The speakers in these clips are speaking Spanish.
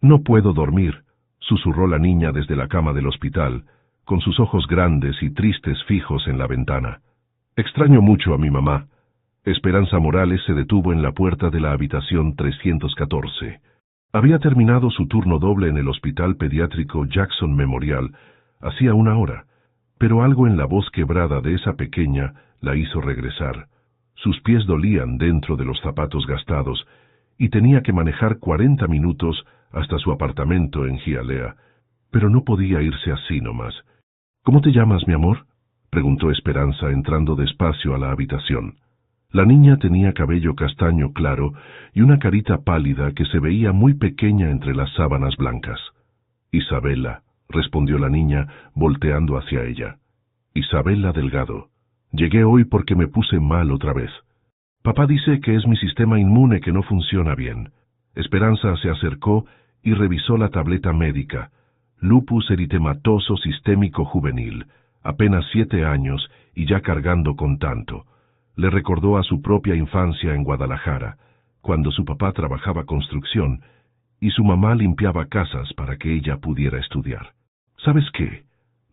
No puedo dormir, susurró la niña desde la cama del hospital, con sus ojos grandes y tristes fijos en la ventana. Extraño mucho a mi mamá. Esperanza Morales se detuvo en la puerta de la habitación 314. Había terminado su turno doble en el hospital pediátrico Jackson Memorial hacía una hora, pero algo en la voz quebrada de esa pequeña la hizo regresar. Sus pies dolían dentro de los zapatos gastados y tenía que manejar 40 minutos hasta su apartamento en Hialeah, pero no podía irse así nomás. ¿Cómo te llamas, mi amor?, preguntó Esperanza entrando despacio a la habitación. La niña tenía cabello castaño claro y una carita pálida que se veía muy pequeña entre las sábanas blancas. Isabela, respondió la niña, volteando hacia ella. Isabela Delgado. Llegué hoy porque me puse mal otra vez. Papá dice que es mi sistema inmune que no funciona bien. Esperanza se acercó y revisó la tableta médica. Lupus eritematoso sistémico juvenil, apenas 7 años y ya cargando con tanto. Le recordó a su propia infancia en Guadalajara, cuando su papá trabajaba construcción y su mamá limpiaba casas para que ella pudiera estudiar. ¿Sabes qué?,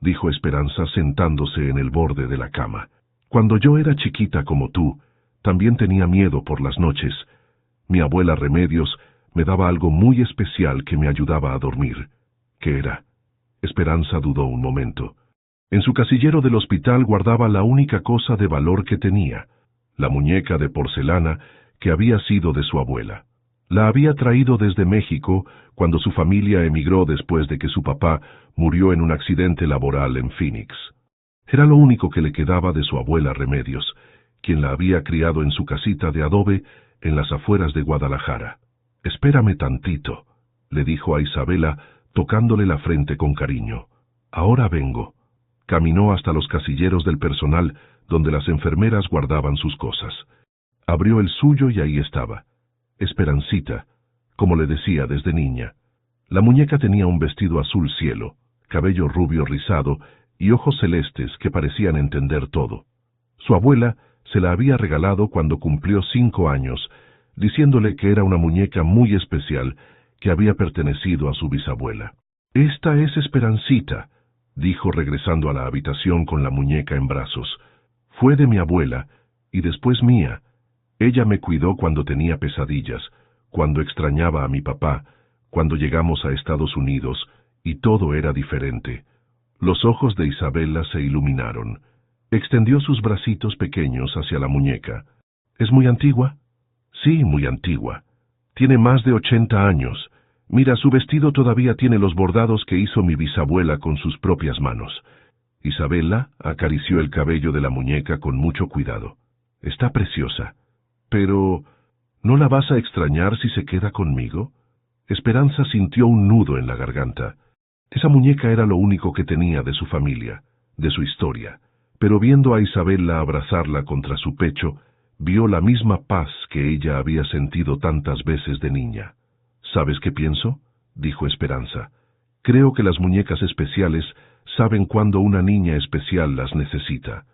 dijo Esperanza sentándose en el borde de la cama. Cuando yo era chiquita como tú, también tenía miedo por las noches. Mi abuela Remedios me daba algo muy especial que me ayudaba a dormir. ¿Qué era? Esperanza dudó un momento. En su casillero del hospital guardaba la única cosa de valor que tenía, la muñeca de porcelana que había sido de su abuela. La había traído desde México cuando su familia emigró después de que su papá murió en un accidente laboral en Phoenix. Era lo único que le quedaba de su abuela Remedios, quien la había criado en su casita de adobe en las afueras de Guadalajara. «Espérame tantito», le dijo a Isabela, tocándole la frente con cariño. «Ahora vengo». Caminó hasta los casilleros del personal, donde las enfermeras guardaban sus cosas. Abrió el suyo y ahí estaba. Esperancita, como le decía desde niña. La muñeca tenía un vestido azul cielo, cabello rubio rizado y ojos celestes que parecían entender todo. Su abuela se la había regalado cuando cumplió 5 años, diciéndole que era una muñeca muy especial que había pertenecido a su bisabuela. «Esta es Esperancita», dijo regresando a la habitación con la muñeca en brazos. «Fue de mi abuela, y después mía. Ella me cuidó cuando tenía pesadillas, cuando extrañaba a mi papá, cuando llegamos a Estados Unidos, y todo era diferente». Los ojos de Isabela se iluminaron. Extendió sus bracitos pequeños hacia la muñeca. «¿Es muy antigua?» «Sí, muy antigua. Tiene más de 80 años. Mira, su vestido todavía tiene los bordados que hizo mi bisabuela con sus propias manos». Isabela acarició el cabello de la muñeca con mucho cuidado. «Está preciosa. Pero, ¿no la vas a extrañar si se queda conmigo?» Esperanza sintió un nudo en la garganta. Esa muñeca era lo único que tenía de su familia, de su historia. Pero viendo a Isabela abrazarla contra su pecho, vio la misma paz que ella había sentido tantas veces de niña. «¿Sabes qué pienso?», dijo Esperanza. «Creo que las muñecas especiales saben cuándo una niña especial las necesita.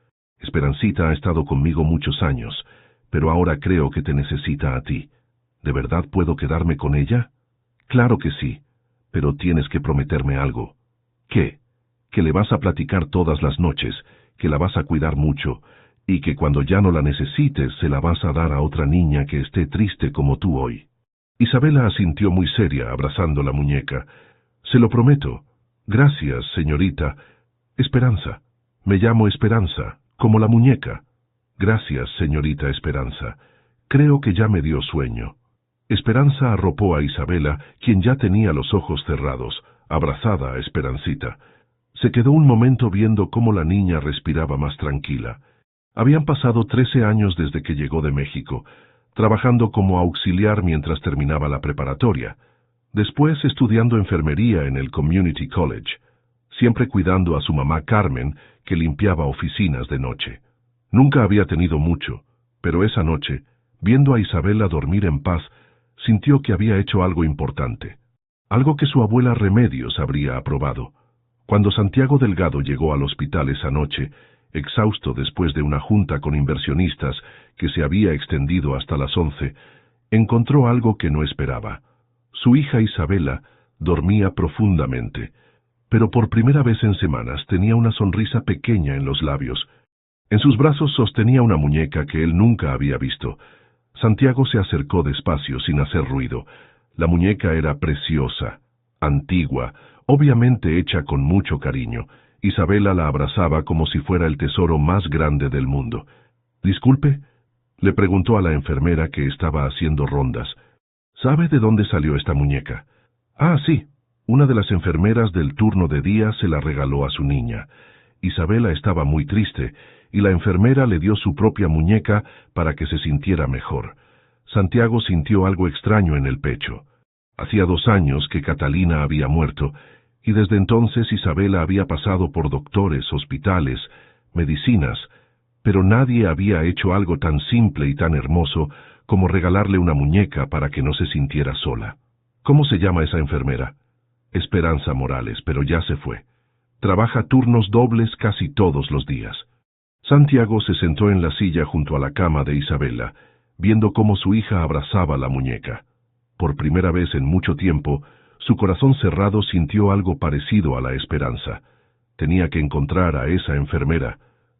Esperancita ha estado conmigo muchos años, pero ahora creo que te necesita a ti. ¿De verdad puedo quedarme con ella?» «Claro que sí, pero tienes que prometerme algo». «¿Qué?». «Que le vas a platicar todas las noches, que la vas a cuidar mucho, y que cuando ya no la necesites se la vas a dar a otra niña que esté triste como tú hoy». Isabela asintió muy seria, abrazando la muñeca. «Se lo prometo». «Gracias, señorita. Esperanza. Me llamo Esperanza, como la muñeca». «Gracias, señorita Esperanza. Creo que ya me dio sueño». Esperanza arropó a Isabela, quien ya tenía los ojos cerrados, abrazada a Esperancita. Se quedó un momento viendo cómo la niña respiraba más tranquila. Habían pasado 13 años desde que llegó de México, trabajando como auxiliar mientras terminaba la preparatoria. Después estudiando enfermería en el Community College, siempre cuidando a su mamá Carmen, que limpiaba oficinas de noche. Nunca había tenido mucho, pero esa noche, viendo a Isabela dormir en paz, sintió que había hecho algo importante, algo que su abuela Remedios habría aprobado. Cuando Santiago Delgado llegó al hospital esa noche, exhausto después de una junta con inversionistas que se había extendido hasta las 11, encontró algo que no esperaba. Su hija Isabela Dormía profundamente, pero por primera vez en semanas tenía una sonrisa pequeña en los labios. En sus brazos sostenía una muñeca que él nunca había visto. Santiago se acercó despacio, sin hacer ruido. La muñeca era preciosa, antigua, obviamente hecha con mucho cariño. Isabela la abrazaba como si fuera el tesoro más grande del mundo. «Disculpe», le preguntó a la enfermera que estaba haciendo rondas. «¿Sabe de dónde salió esta muñeca?» «Ah, sí. Una de las enfermeras del turno de día se la regaló a su niña. Isabela estaba muy triste, y la enfermera le dio su propia muñeca para que se sintiera mejor». Santiago sintió algo extraño en el pecho. Hacía 2 años que Catalina había muerto, y desde entonces Isabela había pasado por doctores, hospitales, medicinas, pero nadie había hecho algo tan simple y tan hermoso como regalarle una muñeca para que no se sintiera sola. «¿Cómo se llama esa enfermera?» «Esperanza Morales, pero ya se fue. Trabaja turnos dobles casi todos los días». Santiago se sentó en la silla junto a la cama de Isabela, viendo cómo su hija abrazaba la muñeca. Por primera vez en mucho tiempo, su corazón cerrado sintió algo parecido a la esperanza. Tenía que encontrar a esa enfermera.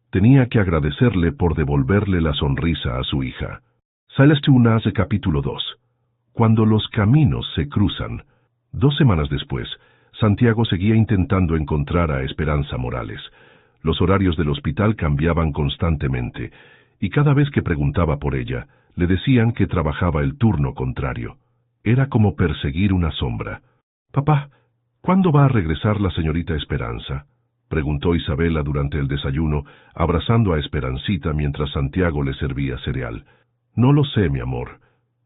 Tenía que agradecerle por devolverle la sonrisa a su hija. Celeste Unace, capítulo 2. Cuando los caminos se cruzan. 2 semanas después, Santiago seguía intentando encontrar a Esperanza Morales. Los horarios del hospital cambiaban constantemente, y cada vez que preguntaba por ella, le decían que trabajaba el turno contrario. Era como perseguir una sombra. «Papá, ¿cuándo va a regresar la señorita Esperanza?», preguntó Isabela durante el desayuno, abrazando a Esperancita mientras Santiago le servía cereal. «No lo sé, mi amor,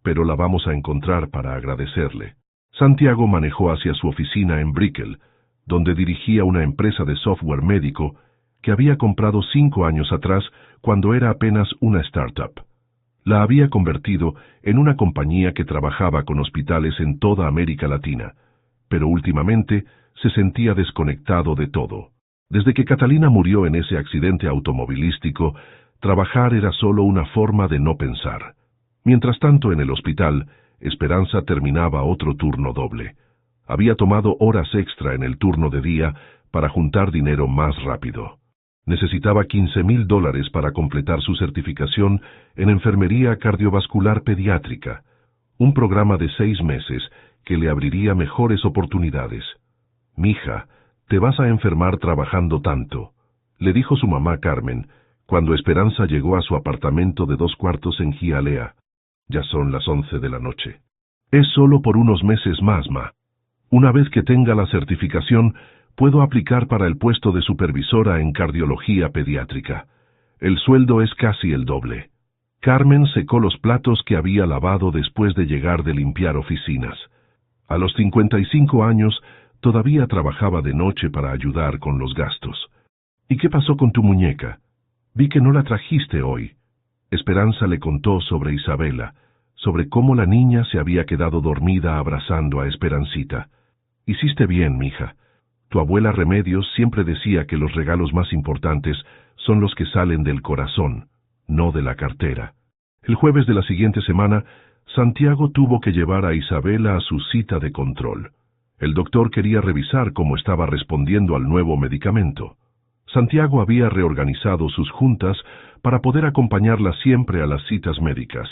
pero la vamos a encontrar para agradecerle». Santiago manejó hacia su oficina en Brickell, donde dirigía una empresa de software médico que había comprado 5 años atrás cuando era apenas una startup. La había convertido en una compañía que trabajaba con hospitales en toda América Latina, pero últimamente se sentía desconectado de todo. Desde que Catalina murió en ese accidente automovilístico, trabajar era solo una forma de no pensar. Mientras tanto, en el hospital, Esperanza terminaba otro turno doble. Había tomado horas extra en el turno de día para juntar dinero más rápido. Necesitaba $15,000 para completar su certificación en enfermería cardiovascular pediátrica, un programa de 6 meses que le abriría mejores oportunidades. «Mija, te vas a enfermar trabajando tanto», le dijo su mamá Carmen, cuando Esperanza llegó a su apartamento de 2 cuartos en Hialeah. «Ya son las 11 de la noche. Es solo por unos meses más, ma. Una vez que tenga la certificación, puedo aplicar para el puesto de supervisora en cardiología pediátrica. El sueldo es casi el doble». Carmen secó los platos que había lavado después de llegar de limpiar oficinas. A los 55 años, todavía trabajaba de noche para ayudar con los gastos. «¿Y qué pasó con tu muñeca? Vi que no la trajiste hoy». Esperanza le contó sobre Isabela, sobre cómo la niña se había quedado dormida abrazando a Esperancita. «Hiciste bien, mija. Tu abuela Remedios siempre decía que los regalos más importantes son los que salen del corazón, no de la cartera». El jueves de la siguiente semana, Santiago tuvo que llevar a Isabela a su cita de control. El doctor quería revisar cómo estaba respondiendo al nuevo medicamento. Santiago había reorganizado sus juntas para poder acompañarla siempre a las citas médicas,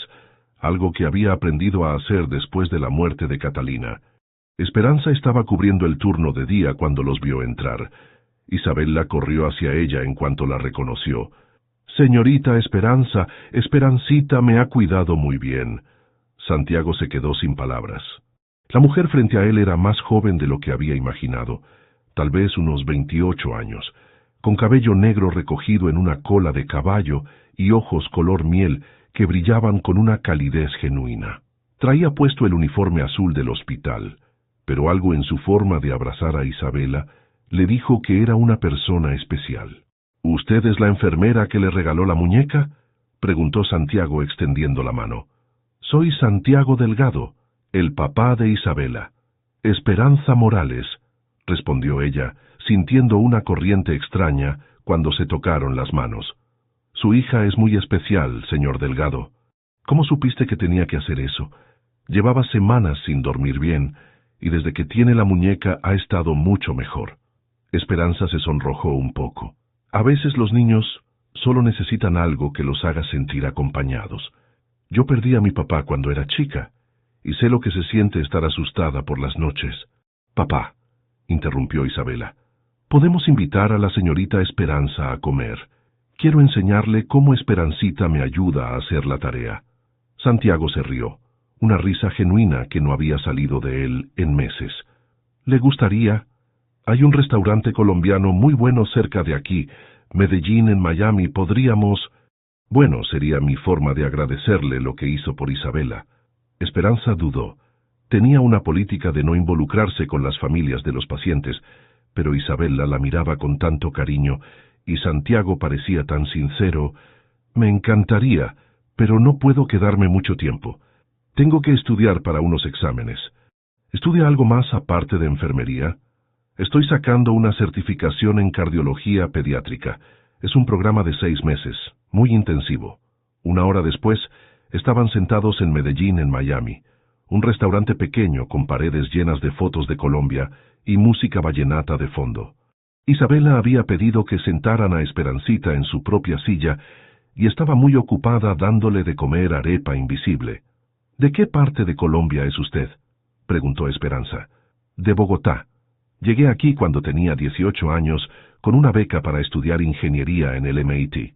algo que había aprendido a hacer después de la muerte de Catalina. Esperanza estaba cubriendo el turno de día cuando los vio entrar. Isabela corrió hacia ella en cuanto la reconoció. «Señorita Esperanza, Esperancita me ha cuidado muy bien». Santiago se quedó sin palabras. La mujer frente a él era más joven de lo que había imaginado, tal vez unos 28 años, con cabello negro recogido en una cola de caballo y ojos color miel que brillaban con una calidez genuina. Traía puesto el uniforme azul del hospital, pero algo en su forma de abrazar a Isabela le dijo que era una persona especial. «¿Usted es la enfermera que le regaló la muñeca?», preguntó Santiago extendiendo la mano. «Soy Santiago Delgado, el papá de Isabela». «Esperanza Morales», respondió ella, sintiendo una corriente extraña cuando se tocaron las manos. «Su hija es muy especial, señor Delgado. ¿Cómo supiste que tenía que hacer eso? Llevaba semanas sin dormir bien, y desde que tiene la muñeca ha estado mucho mejor. Esperanza se sonrojó un poco. A veces los niños solo necesitan algo que los haga sentir acompañados. Yo perdí a mi papá cuando era chica, y sé lo que se siente estar asustada por las noches. Papá, interrumpió Isabela, podemos invitar a la señorita Esperanza a comer. Quiero enseñarle cómo Esperancita me ayuda a hacer la tarea. Santiago se rió, una risa genuina que no había salido de él en meses. ¿Le gustaría? Hay un restaurante colombiano muy bueno cerca de aquí, Medellín en Miami. Podríamos... Bueno, sería mi forma de agradecerle lo que hizo por Isabela. Esperanza dudó. Tenía una política de no involucrarse con las familias de los pacientes, pero Isabela la miraba con tanto cariño, y Santiago parecía tan sincero. Me encantaría, pero no puedo quedarme mucho tiempo. Tengo que estudiar para unos exámenes. ¿Estudia algo más aparte de enfermería? Estoy sacando una certificación en cardiología pediátrica. Es un programa de 6 meses, muy intensivo. Una hora después, estaban sentados en Medellín, en Miami, un restaurante pequeño con paredes llenas de fotos de Colombia y música vallenata de fondo. Isabela había pedido que sentaran a Esperancita en su propia silla y estaba muy ocupada dándole de comer arepa invisible. ¿De qué parte de Colombia es usted?, preguntó Esperanza. De Bogotá. Llegué aquí cuando tenía 18 años con una beca para estudiar ingeniería en el MIT.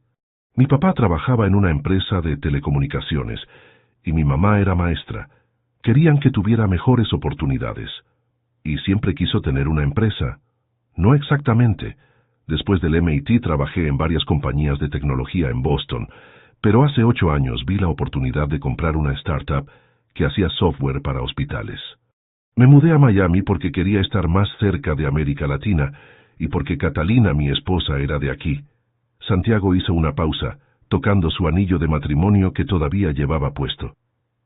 Mi papá trabajaba en una empresa de telecomunicaciones y mi mamá era maestra. Querían que tuviera mejores oportunidades. Y siempre quiso tener una empresa. No exactamente. Después del MIT trabajé en varias compañías de tecnología en Boston, pero hace 8 años vi la oportunidad de comprar una startup que hacía software para hospitales. Me mudé a Miami porque quería estar más cerca de América Latina y porque Catalina, mi esposa, era de aquí. Santiago hizo una pausa, tocando su anillo de matrimonio que todavía llevaba puesto.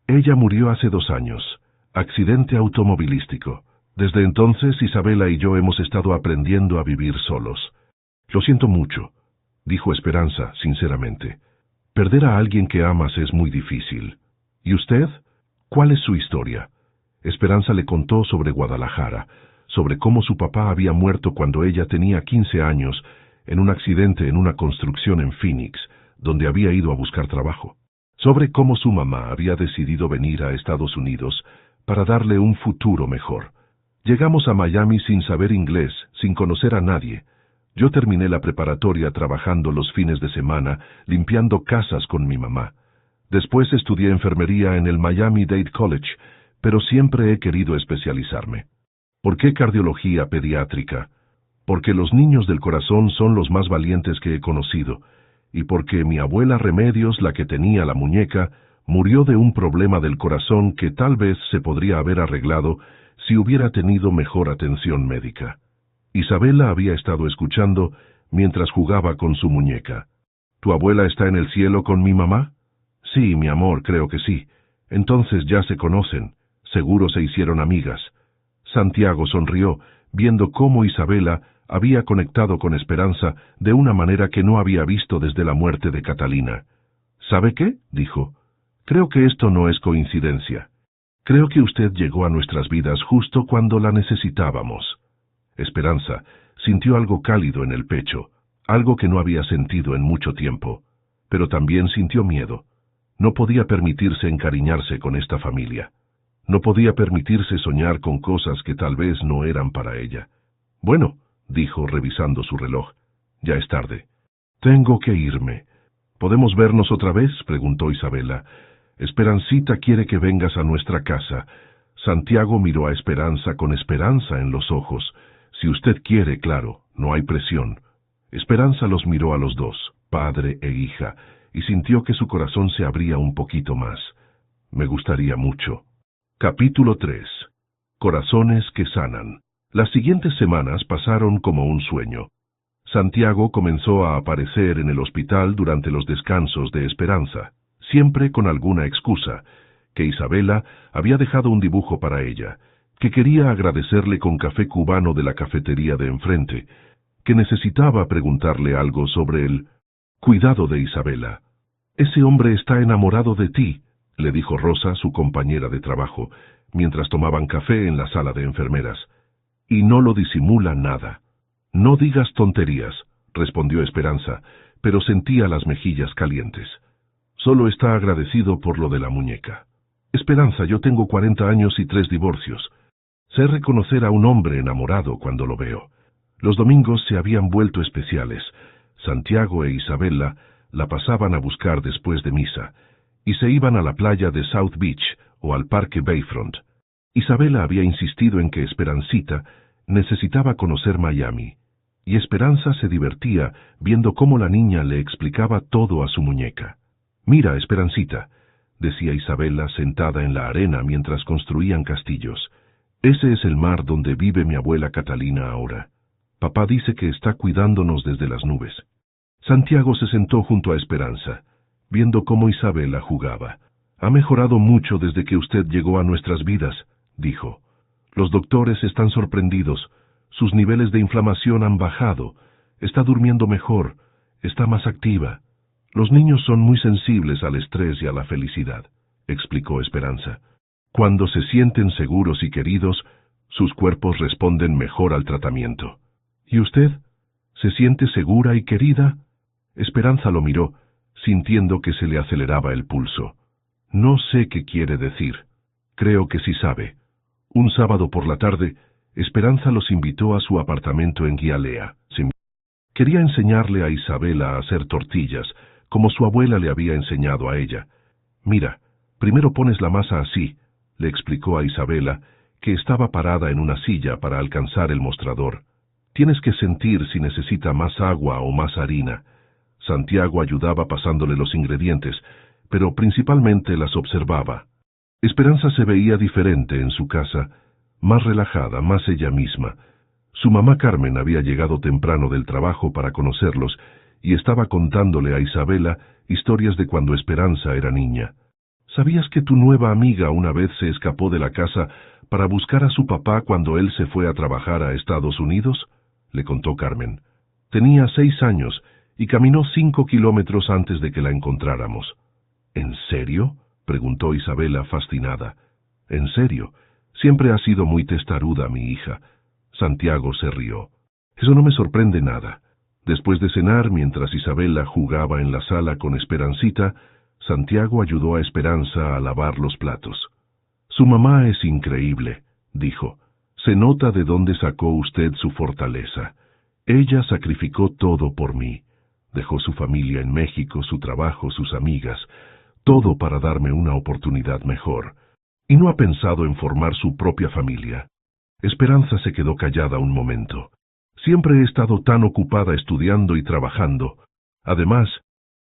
Ella murió hace 2 años, accidente automovilístico. Desde entonces Isabela y yo hemos estado aprendiendo a vivir solos. Lo siento mucho, dijo Esperanza, sinceramente. Perder a alguien que amas es muy difícil. ¿Y usted? ¿Cuál es su historia? Esperanza le contó sobre Guadalajara, sobre cómo su papá había muerto cuando ella tenía 15 años, en un accidente en una construcción en Phoenix, donde había ido a buscar trabajo. Sobre cómo su mamá había decidido venir a Estados Unidos para darle un futuro mejor. Llegamos a Miami sin saber inglés, sin conocer a nadie. Yo terminé la preparatoria trabajando los fines de semana, limpiando casas con mi mamá. Después estudié enfermería en el Miami-Dade College, pero siempre he querido especializarme. ¿Por qué cardiología pediátrica? Porque los niños del corazón son los más valientes que he conocido, y porque mi abuela Remedios, la que tenía la muñeca, murió de un problema del corazón que tal vez se podría haber arreglado si hubiera tenido mejor atención médica. Isabela había estado escuchando mientras jugaba con su muñeca. ¿Tu abuela está en el cielo con mi mamá? Sí, mi amor, creo que sí. Entonces ya se conocen. Seguro se hicieron amigas. Santiago sonrió, viendo cómo Isabela había conectado con Esperanza de una manera que no había visto desde la muerte de Catalina. ¿Sabe qué?, dijo. Creo que esto no es coincidencia. Creo que usted llegó a nuestras vidas justo cuando la necesitábamos. Esperanza sintió algo cálido en el pecho, algo que no había sentido en mucho tiempo, pero también sintió miedo. No podía permitirse encariñarse con esta familia. No podía permitirse soñar con cosas que tal vez no eran para ella. Bueno, dijo revisando su reloj, ya es tarde. Tengo que irme. ¿Podemos vernos otra vez?, preguntó Isabela. Esperancita quiere que vengas a nuestra casa. Santiago miró a Esperanza con esperanza en los ojos. Si usted quiere, claro, no hay presión. Esperanza los miró a los dos, padre e hija, y sintió que su corazón se abría un poquito más. Me gustaría mucho. Capítulo 3. Corazones que sanan. Las siguientes semanas pasaron como un sueño. Santiago comenzó a aparecer en el hospital durante los descansos de Esperanza, siempre con alguna excusa, que Isabela había dejado un dibujo para ella, que quería agradecerle con café cubano de la cafetería de enfrente, que necesitaba preguntarle algo sobre el cuidado de Isabela. Ese hombre está enamorado de ti, le dijo Rosa, su compañera de trabajo. mientras tomaban café en la sala de enfermeras. Y no lo disimula nada. No digas tonterías, respondió Esperanza, pero sentía las mejillas calientes. Solo está agradecido por lo de la muñeca. Esperanza, yo tengo 40 años y 3 divorcios. Sé reconocer a un hombre enamorado cuando lo veo. Los domingos se habían vuelto especiales. Santiago e Isabela la pasaban a buscar después de misa, y se iban a la playa de South Beach o al parque Bayfront. Isabela había insistido en que Esperancita necesitaba conocer Miami, y Esperanza se divertía viendo cómo la niña le explicaba todo a su muñeca. «Mira, Esperancita», decía Isabela sentada en la arena mientras construían castillos, «ese es el mar donde vive mi abuela Catalina ahora. Papá dice que está cuidándonos desde las nubes». Santiago se sentó junto a Esperanza, viendo cómo Isabela jugaba. «Ha mejorado mucho desde que usted llegó a nuestras vidas», dijo. «Los doctores están sorprendidos. Sus niveles de inflamación han bajado. Está durmiendo mejor. Está más activa. Los niños son muy sensibles al estrés y a la felicidad», explicó Esperanza. «Cuando se sienten seguros y queridos, sus cuerpos responden mejor al tratamiento». «¿Y usted? ¿Se siente segura y querida?» Esperanza lo miró, sintiendo que se le aceleraba el pulso. «No sé qué quiere decir. Creo que sí sabe». Un sábado por la tarde, Esperanza los invitó a su apartamento en Hialeah. Quería enseñarle a Isabela a hacer tortillas, como su abuela le había enseñado a ella. «Mira, primero pones la masa así», le explicó a Isabela, que estaba parada en una silla para alcanzar el mostrador. «Tienes que sentir si necesita más agua o más harina». Santiago ayudaba pasándole los ingredientes, pero principalmente las observaba. Esperanza se veía diferente en su casa, más relajada, más ella misma. Su mamá Carmen había llegado temprano del trabajo para conocerlos y estaba contándole a Isabela historias de cuando Esperanza era niña. «¿Sabías que tu nueva amiga una vez se escapó de la casa para buscar a su papá cuando él se fue a trabajar a Estados Unidos?», le contó Carmen. «Tenía 6 años y caminó 5 kilómetros antes de que la encontráramos». «¿En serio?», preguntó Isabela fascinada. «En serio. Siempre ha sido muy testaruda mi hija». Santiago se rió. «Eso no me sorprende nada». Después de cenar, mientras Isabela jugaba en la sala con Esperancita, Santiago ayudó a Esperanza a lavar los platos. «Su mamá es increíble», dijo. «Se nota de dónde sacó usted su fortaleza. Ella sacrificó todo por mí. Dejó su familia en México, su trabajo, sus amigas, todo para darme una oportunidad mejor. Y no ha pensado en formar su propia familia». Esperanza se quedó callada un momento. «Siempre he estado tan ocupada estudiando y trabajando. Además,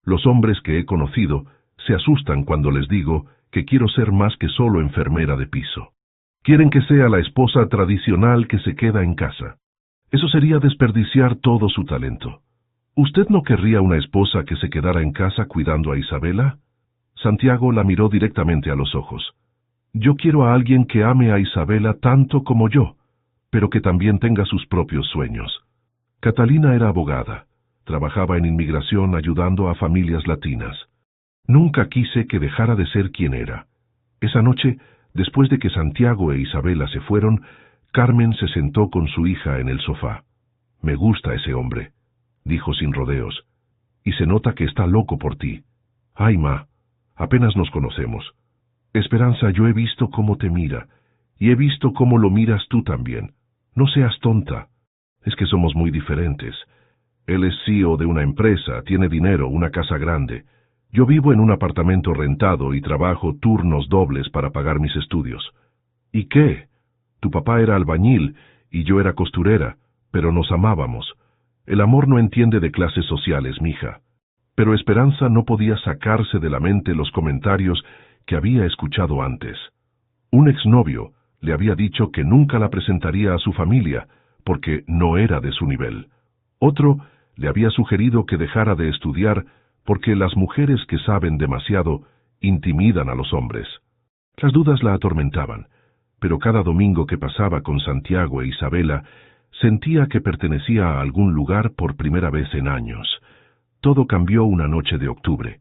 los hombres que he conocido se asustan cuando les digo que quiero ser más que solo enfermera de piso. Quieren que sea la esposa tradicional que se queda en casa. Eso sería desperdiciar todo su talento. ¿Usted no querría una esposa que se quedara en casa cuidando a Isabela?» Santiago la miró directamente a los ojos. «Yo quiero a alguien que ame a Isabela tanto como yo, pero que también tenga sus propios sueños». Catalina era abogada. Trabajaba en inmigración ayudando a familias latinas. «Nunca quise que dejara de ser quien era». Esa noche, después de que Santiago e Isabela se fueron, Carmen se sentó con su hija en el sofá. «Me gusta ese hombre», dijo sin rodeos, «y se nota que está loco por ti». «Ay, ma, apenas nos conocemos». «Esperanza, yo he visto cómo te mira, y he visto cómo lo miras tú también. No seas tonta. Es que somos muy diferentes. Él es CEO de una empresa, tiene dinero, una casa grande. Yo vivo en un apartamento rentado y trabajo turnos dobles para pagar mis estudios». «¿Y qué? Tu papá era albañil y yo era costurera, pero nos amábamos. El amor no entiende de clases sociales, mija». Pero Esperanza no podía sacarse de la mente los comentarios que había escuchado antes. Un exnovio le había dicho que nunca la presentaría a su familia, porque no era de su nivel. Otro le había sugerido que dejara de estudiar porque las mujeres que saben demasiado intimidan a los hombres. Las dudas la atormentaban, pero cada domingo que pasaba con Santiago e Isabela, sentía que pertenecía a algún lugar por primera vez en años. Todo cambió una noche de octubre.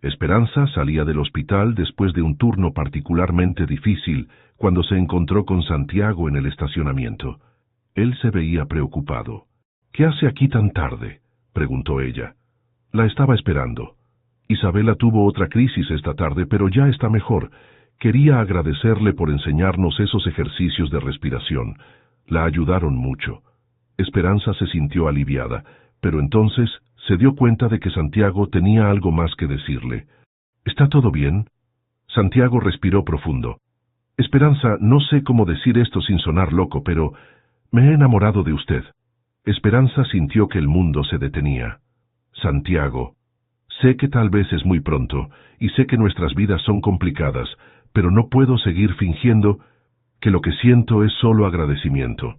Esperanza salía del hospital después de un turno particularmente difícil cuando se encontró con Santiago en el estacionamiento. Él se veía preocupado. «¿Qué hace aquí tan tarde?», preguntó ella. La estaba esperando. Isabela tuvo otra crisis esta tarde, pero ya está mejor. Quería agradecerle por enseñarnos esos ejercicios de respiración. La ayudaron mucho. Esperanza se sintió aliviada, pero entonces se dio cuenta de que Santiago tenía algo más que decirle. «¿Está todo bien?». Santiago respiró profundo. «Esperanza, no sé cómo decir esto sin sonar loco, pero me he enamorado de usted». Esperanza sintió que el mundo se detenía. «Santiago, sé que tal vez es muy pronto, y sé que nuestras vidas son complicadas, pero no puedo seguir fingiendo que lo que siento es solo agradecimiento.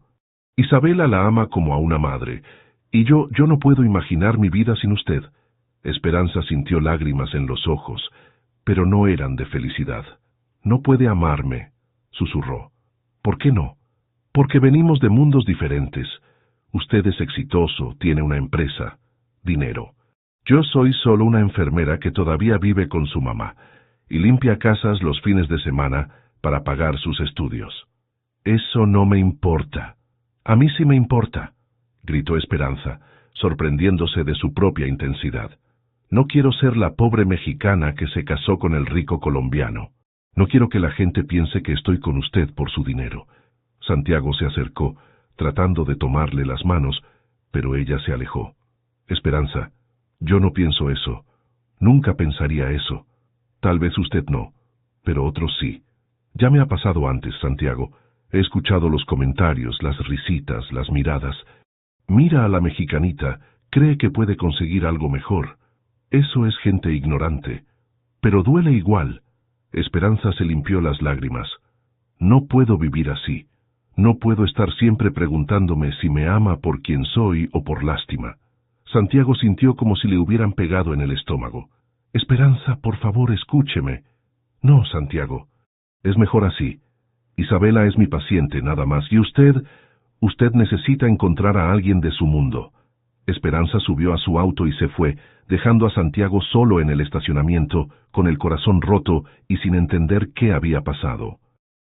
Isabela la ama como a una madre, y yo no puedo imaginar mi vida sin usted». Esperanza sintió lágrimas en los ojos, pero no eran de felicidad. «No puede amarme», susurró. «¿Por qué no?». «Porque venimos de mundos diferentes. Usted es exitoso, tiene una empresa, dinero. Yo soy solo una enfermera que todavía vive con su mamá y limpia casas los fines de semana para pagar sus estudios». «Eso no me importa». «A mí sí me importa», gritó Esperanza, sorprendiéndose de su propia intensidad. «No quiero ser la pobre mexicana que se casó con el rico colombiano. No quiero que la gente piense que estoy con usted por su dinero». Santiago se acercó, tratando de tomarle las manos, pero ella se alejó. «Esperanza, yo no pienso eso. Nunca pensaría eso. Tal vez usted no, pero otros sí. Ya me ha pasado antes, Santiago. He escuchado los comentarios, las risitas, las miradas. Mira a la mexicanita, cree que puede conseguir algo mejor. Eso es gente ignorante. Pero duele igual». Esperanza se limpió las lágrimas. «No puedo vivir así. No puedo estar siempre preguntándome si me ama por quien soy o por lástima». Santiago sintió como si le hubieran pegado en el estómago. «Esperanza, por favor, escúcheme». «No, Santiago. Es mejor así. Isabela es mi paciente, nada más. Y usted necesita encontrar a alguien de su mundo». Esperanza subió a su auto y se fue, dejando a Santiago solo en el estacionamiento, con el corazón roto y sin entender qué había pasado.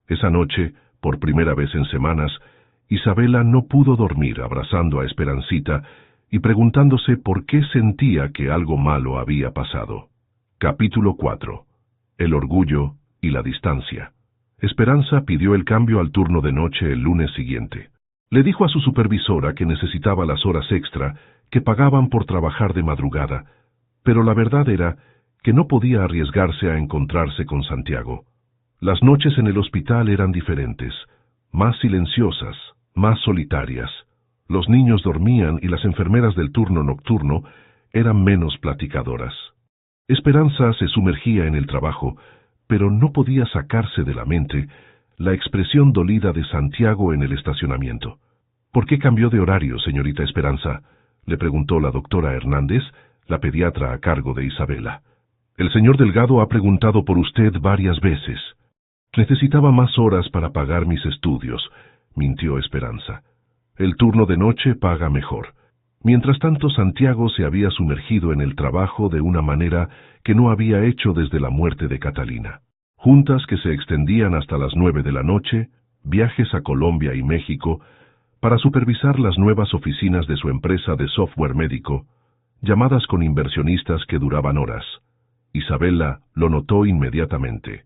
Esa noche, por primera vez en semanas, Isabela no pudo dormir abrazando a Esperancita y preguntándose por qué sentía que algo malo había pasado. Capítulo 4. El orgullo y la distancia. Esperanza pidió el cambio al turno de noche el lunes siguiente. Le dijo a su supervisora que necesitaba las horas extra que pagaban por trabajar de madrugada, pero la verdad era que no podía arriesgarse a encontrarse con Santiago. Las noches en el hospital eran diferentes, más silenciosas, más solitarias. Los niños dormían y las enfermeras del turno nocturno eran menos platicadoras. Esperanza se sumergía en el trabajo, pero no podía sacarse de la mente la expresión dolida de Santiago en el estacionamiento. «¿Por qué cambió de horario, señorita Esperanza?», le preguntó la doctora Hernández, la pediatra a cargo de Isabela. «El señor Delgado ha preguntado por usted varias veces». «Necesitaba más horas para pagar mis estudios», mintió Esperanza. «El turno de noche paga mejor». Mientras tanto, Santiago se había sumergido en el trabajo de una manera que no había hecho desde la muerte de Catalina. Juntas que se extendían hasta las 9 de la noche, viajes a Colombia y México, para supervisar las nuevas oficinas de su empresa de software médico, llamadas con inversionistas que duraban horas. Isabela lo notó inmediatamente.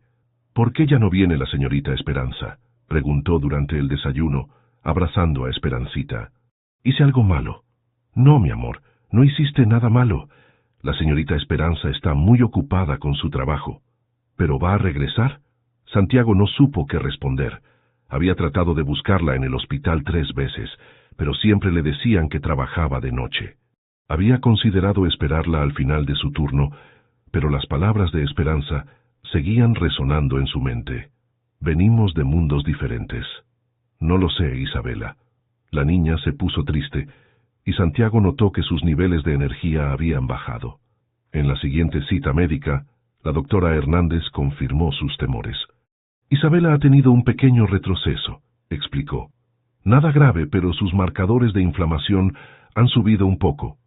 «¿Por qué ya no viene la señorita Esperanza?», preguntó durante el desayuno, abrazando a Esperancita. «¿Hice algo malo?». «No, mi amor, no hiciste nada malo. La señorita Esperanza está muy ocupada con su trabajo». «¿Pero va a regresar?». Santiago no supo qué responder. Había tratado de buscarla en el hospital 3 veces, pero siempre le decían que trabajaba de noche. Había considerado esperarla al final de su turno, pero las palabras de Esperanza seguían resonando en su mente. «Venimos de mundos diferentes». «No lo sé, Isabela». La niña se puso triste, y Santiago notó que sus niveles de energía habían bajado. En la siguiente cita médica, la doctora Hernández confirmó sus temores. «Isabela ha tenido un pequeño retroceso», explicó. «Nada grave, pero sus marcadores de inflamación han subido un poco.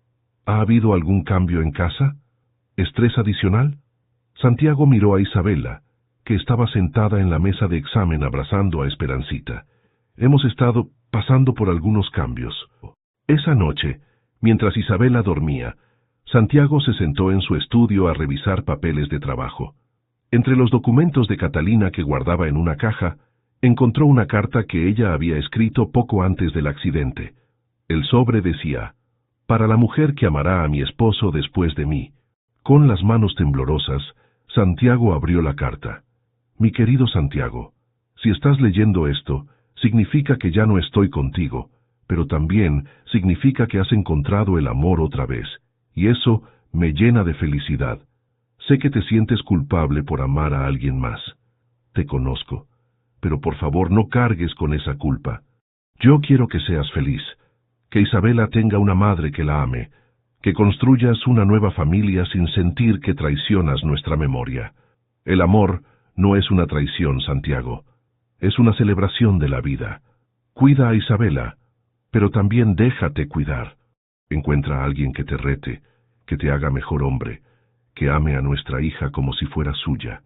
¿Ha habido algún cambio en casa? ¿Estrés adicional?». Santiago miró a Isabela, que estaba sentada en la mesa de examen abrazando a Esperancita. Hemos estado pasando por algunos cambios. Esa noche, mientras Isabela dormía, Santiago se sentó en su estudio a revisar papeles de trabajo. Entre los documentos de Catalina que guardaba en una caja, encontró una carta que ella había escrito poco antes del accidente. El sobre decía: «Para la mujer que amará a mi esposo después de mí». Con las manos temblorosas, Santiago abrió la carta. «Mi querido Santiago, si estás leyendo esto, significa que ya no estoy contigo, pero también significa que has encontrado el amor otra vez, y eso me llena de felicidad. Sé que te sientes culpable por amar a alguien más. Te conozco, pero por favor no cargues con esa culpa. Yo quiero que seas feliz, que Isabela tenga una madre que la ame, que construyas una nueva familia sin sentir que traicionas nuestra memoria. El amor no es una traición, Santiago. Es una celebración de la vida. Cuida a Isabela, pero también déjate cuidar. Encuentra a alguien que te rete, que te haga mejor hombre, que ame a nuestra hija como si fuera suya.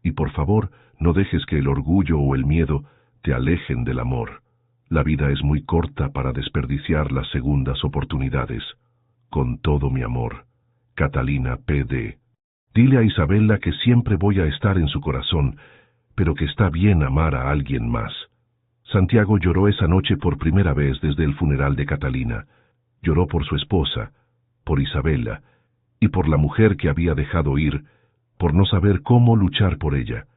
Y por favor, no dejes que el orgullo o el miedo te alejen del amor. La vida es muy corta para desperdiciar las segundas oportunidades. Con todo mi amor, Catalina P.D. Dile a Isabela que siempre voy a estar en su corazón, pero que está bien amar a alguien más. Santiago lloró esa noche por primera vez desde el funeral de Catalina. Lloró por su esposa, por Isabela, y por la mujer que había dejado ir, por no saber cómo luchar por ella.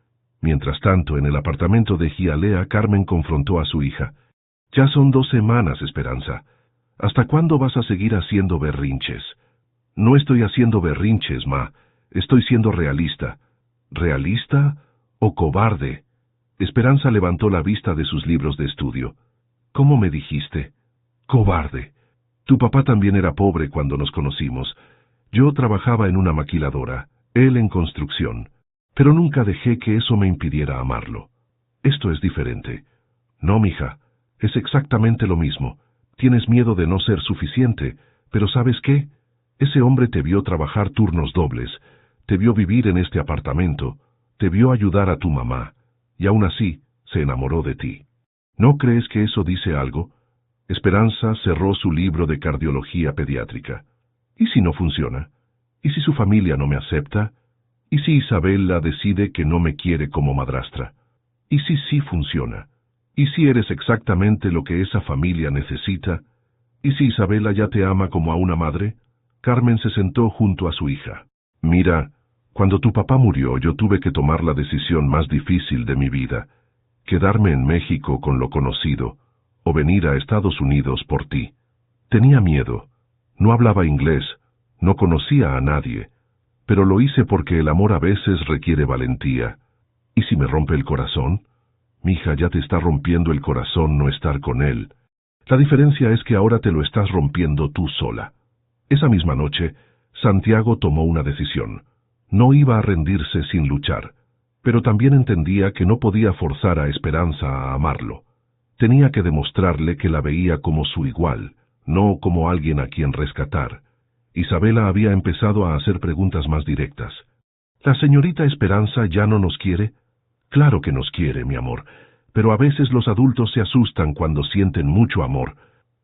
Mientras tanto, en el apartamento de Hialeah, Carmen confrontó a su hija. «Ya son 2 semanas, Esperanza. ¿Hasta cuándo vas a seguir haciendo berrinches?» «No estoy haciendo berrinches, ma. Estoy siendo realista». «¿Realista o cobarde?» Esperanza levantó la vista de sus libros de estudio. «¿Cómo me dijiste?» «Cobarde. Tu papá también era pobre cuando nos conocimos. Yo trabajaba en una maquiladora, él en construcción, pero nunca dejé que eso me impidiera amarlo. Esto es diferente». «No, mija, es exactamente lo mismo. Tienes miedo de no ser suficiente, pero ¿sabes qué? Ese hombre te vio trabajar turnos dobles, te vio vivir en este apartamento, te vio ayudar a tu mamá, y aún así se enamoró de ti. ¿No crees que eso dice algo?» Esperanza cerró su libro de cardiología pediátrica. ¿Y si no funciona? ¿Y si su familia no me acepta? ¿Y si Isabela decide que no me quiere como madrastra? ¿Y si sí funciona? ¿Y si eres exactamente lo que esa familia necesita? ¿Y si Isabela ya te ama como a una madre? Carmen se sentó junto a su hija. «Mira, cuando tu papá murió, yo tuve que tomar la decisión más difícil de mi vida, quedarme en México con lo conocido, o venir a Estados Unidos por ti. Tenía miedo, no hablaba inglés, no conocía a nadie, pero lo hice porque el amor a veces requiere valentía. ¿Y si me rompe el corazón? Mija, ya te está rompiendo el corazón no estar con él. La diferencia es que ahora te lo estás rompiendo tú sola». Esa misma noche, Santiago tomó una decisión. No iba a rendirse sin luchar, pero también entendía que no podía forzar a Esperanza a amarlo. Tenía que demostrarle que la veía como su igual, no como alguien a quien rescatar. Isabela había empezado a hacer preguntas más directas. «¿La señorita Esperanza ya no nos quiere?» «Claro que nos quiere, mi amor, pero a veces los adultos se asustan cuando sienten mucho amor,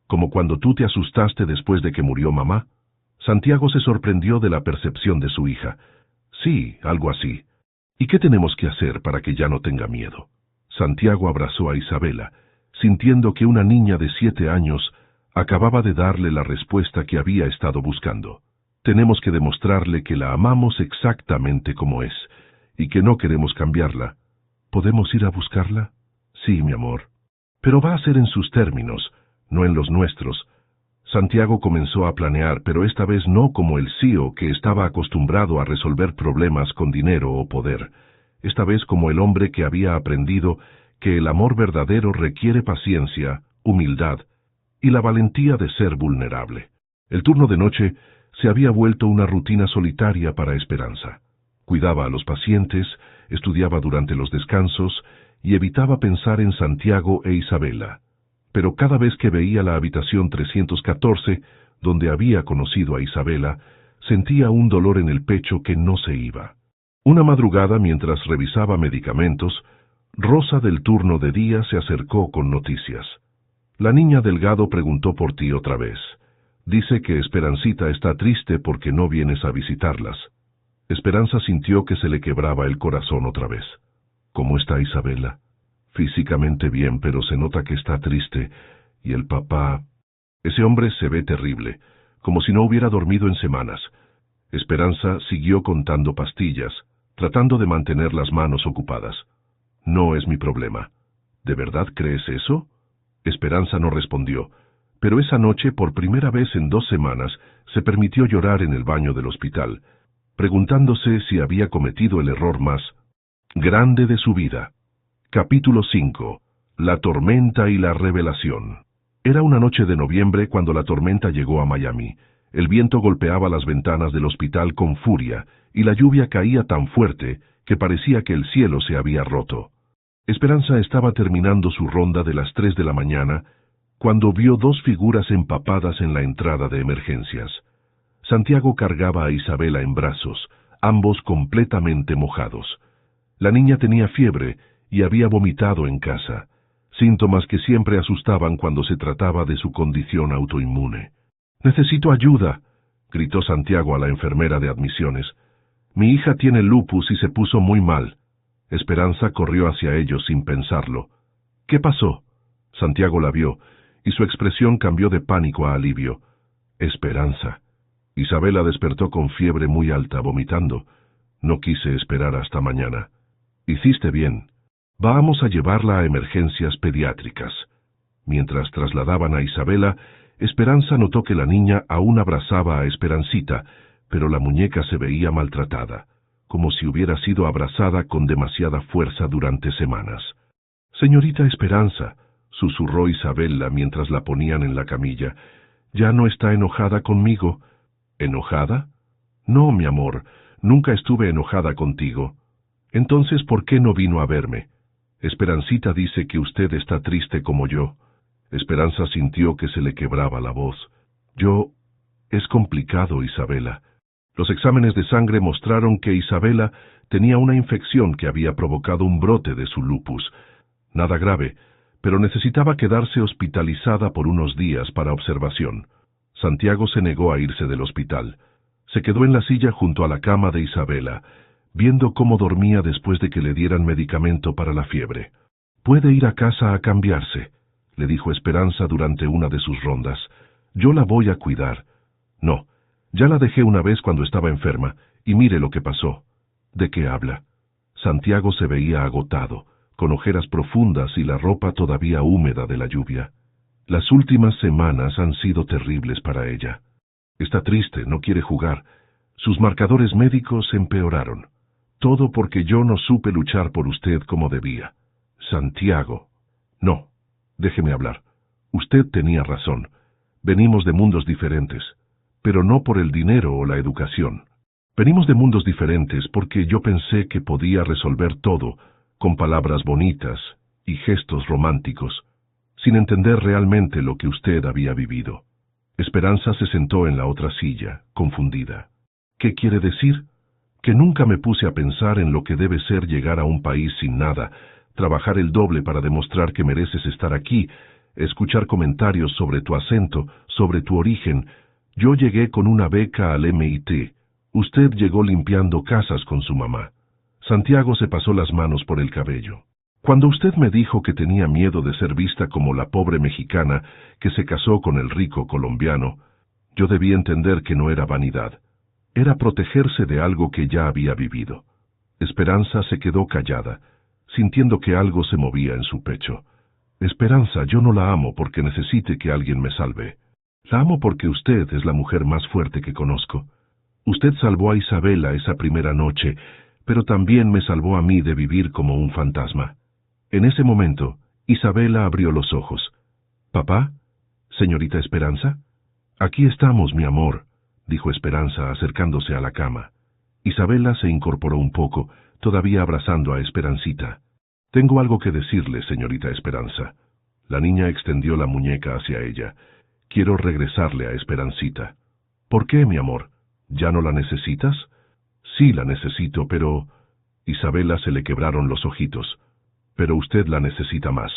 como cuando tú te asustaste después de que murió mamá». Santiago se sorprendió de la percepción de su hija. «Sí, algo así. ¿Y qué tenemos que hacer para que ya no tenga miedo?» Santiago abrazó a Isabela, sintiendo que una niña de 7 años acababa de darle la respuesta que había estado buscando. «Tenemos que demostrarle que la amamos exactamente como es, y que no queremos cambiarla. ¿Podemos ir a buscarla?» «Sí, mi amor. Pero va a ser en sus términos, no en los nuestros». Santiago comenzó a planear, pero esta vez no como el CEO que estaba acostumbrado a resolver problemas con dinero o poder. Esta vez como el hombre que había aprendido que el amor verdadero requiere paciencia, humildad y la valentía de ser vulnerable. El turno de noche se había vuelto una rutina solitaria para Esperanza. Cuidaba a los pacientes, estudiaba durante los descansos y evitaba pensar en Santiago e Isabela. Pero cada vez que veía la habitación 314, donde había conocido a Isabela, sentía un dolor en el pecho que no se iba. Una madrugada, mientras revisaba medicamentos, Rosa del turno de día se acercó con noticias. La niña Delgado preguntó por ti otra vez. Dice que Esperancita está triste porque no vienes a visitarlas. Esperanza sintió que se le quebraba el corazón otra vez. ¿Cómo está Isabela? Físicamente bien, pero se nota que está triste. Y el papá... Ese hombre se ve terrible, como si no hubiera dormido en semanas. Esperanza siguió contando pastillas, tratando de mantener las manos ocupadas. No es mi problema. ¿De verdad crees eso? Esperanza no respondió, pero esa noche, por primera vez en 2 semanas, se permitió llorar en el baño del hospital, preguntándose si había cometido el error más grande de su vida. Capítulo 5. La tormenta y la revelación. Era una noche de noviembre cuando la tormenta llegó a Miami. El viento golpeaba las ventanas del hospital con furia, y la lluvia caía tan fuerte que parecía que el cielo se había roto. Esperanza estaba terminando su ronda de las 3 de la mañana, cuando vio 2 figuras empapadas en la entrada de emergencias. Santiago cargaba a Isabela en brazos, ambos completamente mojados. La niña tenía fiebre y había vomitado en casa, síntomas que siempre asustaban cuando se trataba de su condición autoinmune. «¡Necesito ayuda!», gritó Santiago a la enfermera de admisiones. «Mi hija tiene lupus y se puso muy mal». Esperanza corrió hacia ellos sin pensarlo. «¿Qué pasó?». Santiago la vio, y su expresión cambió de pánico a alivio. «Esperanza». Isabela despertó con fiebre muy alta, vomitando. «No quise esperar hasta mañana». «Hiciste bien. Vamos a llevarla a emergencias pediátricas». Mientras trasladaban a Isabela, Esperanza notó que la niña aún abrazaba a Esperancita, pero la muñeca se veía maltratada, como si hubiera sido abrazada con demasiada fuerza durante semanas. «Señorita Esperanza», susurró Isabela mientras la ponían en la camilla, «¿ya no está enojada conmigo?» «¿Enojada? No, mi amor, nunca estuve enojada contigo». «Entonces, ¿por qué no vino a verme?» «Esperancita dice que usted está triste como yo». Esperanza sintió que se le quebraba la voz. Es complicado, Isabela. Los exámenes de sangre mostraron que Isabela tenía una infección que había provocado un brote de su lupus. Nada grave, pero necesitaba quedarse hospitalizada por unos días para observación. Santiago se negó a irse del hospital. Se quedó en la silla junto a la cama de Isabela, viendo cómo dormía después de que le dieran medicamento para la fiebre. «Puede ir a casa a cambiarse», le dijo Esperanza durante una de sus rondas. «Yo la voy a cuidar». «No, ya la dejé una vez cuando estaba enferma, y mire lo que pasó». «¿De qué habla?». Santiago se veía agotado, con ojeras profundas y la ropa todavía húmeda de la lluvia. «Las últimas semanas han sido terribles para ella. Está triste, no quiere jugar. Sus marcadores médicos empeoraron. Todo porque yo no supe luchar por usted como debía». «Santiago». «No, déjeme hablar. Usted tenía razón. Venimos de mundos diferentes, pero no por el dinero o la educación. Venimos de mundos diferentes porque yo pensé que podía resolver todo con palabras bonitas y gestos románticos, sin entender realmente lo que usted había vivido». Esperanza se sentó en la otra silla, confundida. «¿Qué quiere decir?». «Que nunca me puse a pensar en lo que debe ser llegar a un país sin nada, trabajar el doble para demostrar que mereces estar aquí, escuchar comentarios sobre tu acento, sobre tu origen. Yo llegué con una beca al MIT. Usted llegó limpiando casas con su mamá». Santiago se pasó las manos por el cabello. «Cuando usted me dijo que tenía miedo de ser vista como la pobre mexicana que se casó con el rico colombiano, yo debí entender que no era vanidad. Era protegerse de algo que ya había vivido». Esperanza se quedó callada, sintiendo que algo se movía en su pecho. «Esperanza, yo no la amo porque necesite que alguien me salve. La amo porque usted es la mujer más fuerte que conozco. Usted salvó a Isabela esa primera noche, pero también me salvó a mí de vivir como un fantasma». En ese momento, Isabela abrió los ojos. «¿Papá? ¿Señorita Esperanza?» «Aquí estamos, mi amor», dijo Esperanza acercándose a la cama. Isabela se incorporó un poco, todavía abrazando a Esperancita. «Tengo algo que decirle, señorita Esperanza». La niña extendió la muñeca hacia ella. «Quiero regresarle a Esperancita». «¿Por qué, mi amor? ¿Ya no la necesitas?». «Sí, la necesito, pero Isabela se le quebraron los ojitos. Pero usted la necesita más.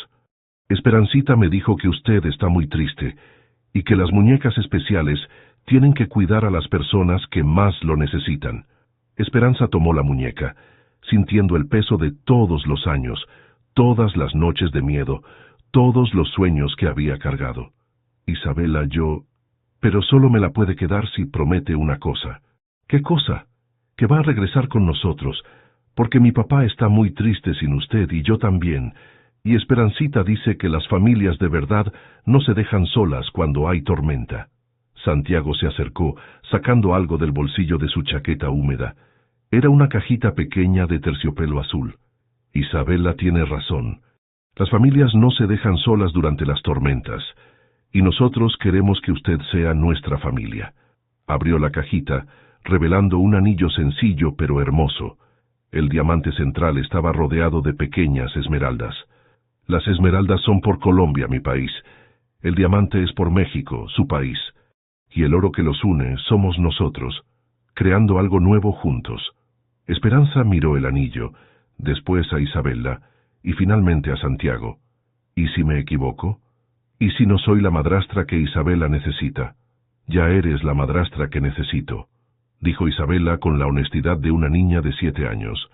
Esperancita me dijo que usted está muy triste y que las muñecas especiales tienen que cuidar a las personas que más lo necesitan. Esperanza tomó la muñeca, sintiendo el peso de todos los años, todas las noches de miedo, todos los sueños que había cargado. Isabela, pero solo me la puede quedar si promete una cosa. ¿Qué cosa? Que va a regresar con nosotros, porque mi papá está muy triste sin usted y yo también, y Esperancita dice que las familias de verdad no se dejan solas cuando hay tormenta. Santiago se acercó, sacando algo del bolsillo de su chaqueta húmeda. Era una cajita pequeña de terciopelo azul. Isabela tiene razón. Las familias no se dejan solas durante las tormentas, y nosotros queremos que usted sea nuestra familia. Abrió la cajita, revelando un anillo sencillo pero hermoso. El diamante central estaba rodeado de pequeñas esmeraldas. Las esmeraldas son por Colombia, mi país. El diamante es por México, su país. Y el oro que los une somos nosotros, creando algo nuevo juntos. Esperanza miró el anillo, después a Isabela, y finalmente a Santiago. ¿Y si me equivoco? ¿Y si no soy la madrastra que Isabela necesita? Ya eres la madrastra que necesito, dijo Isabela con la honestidad de una niña de 7 años.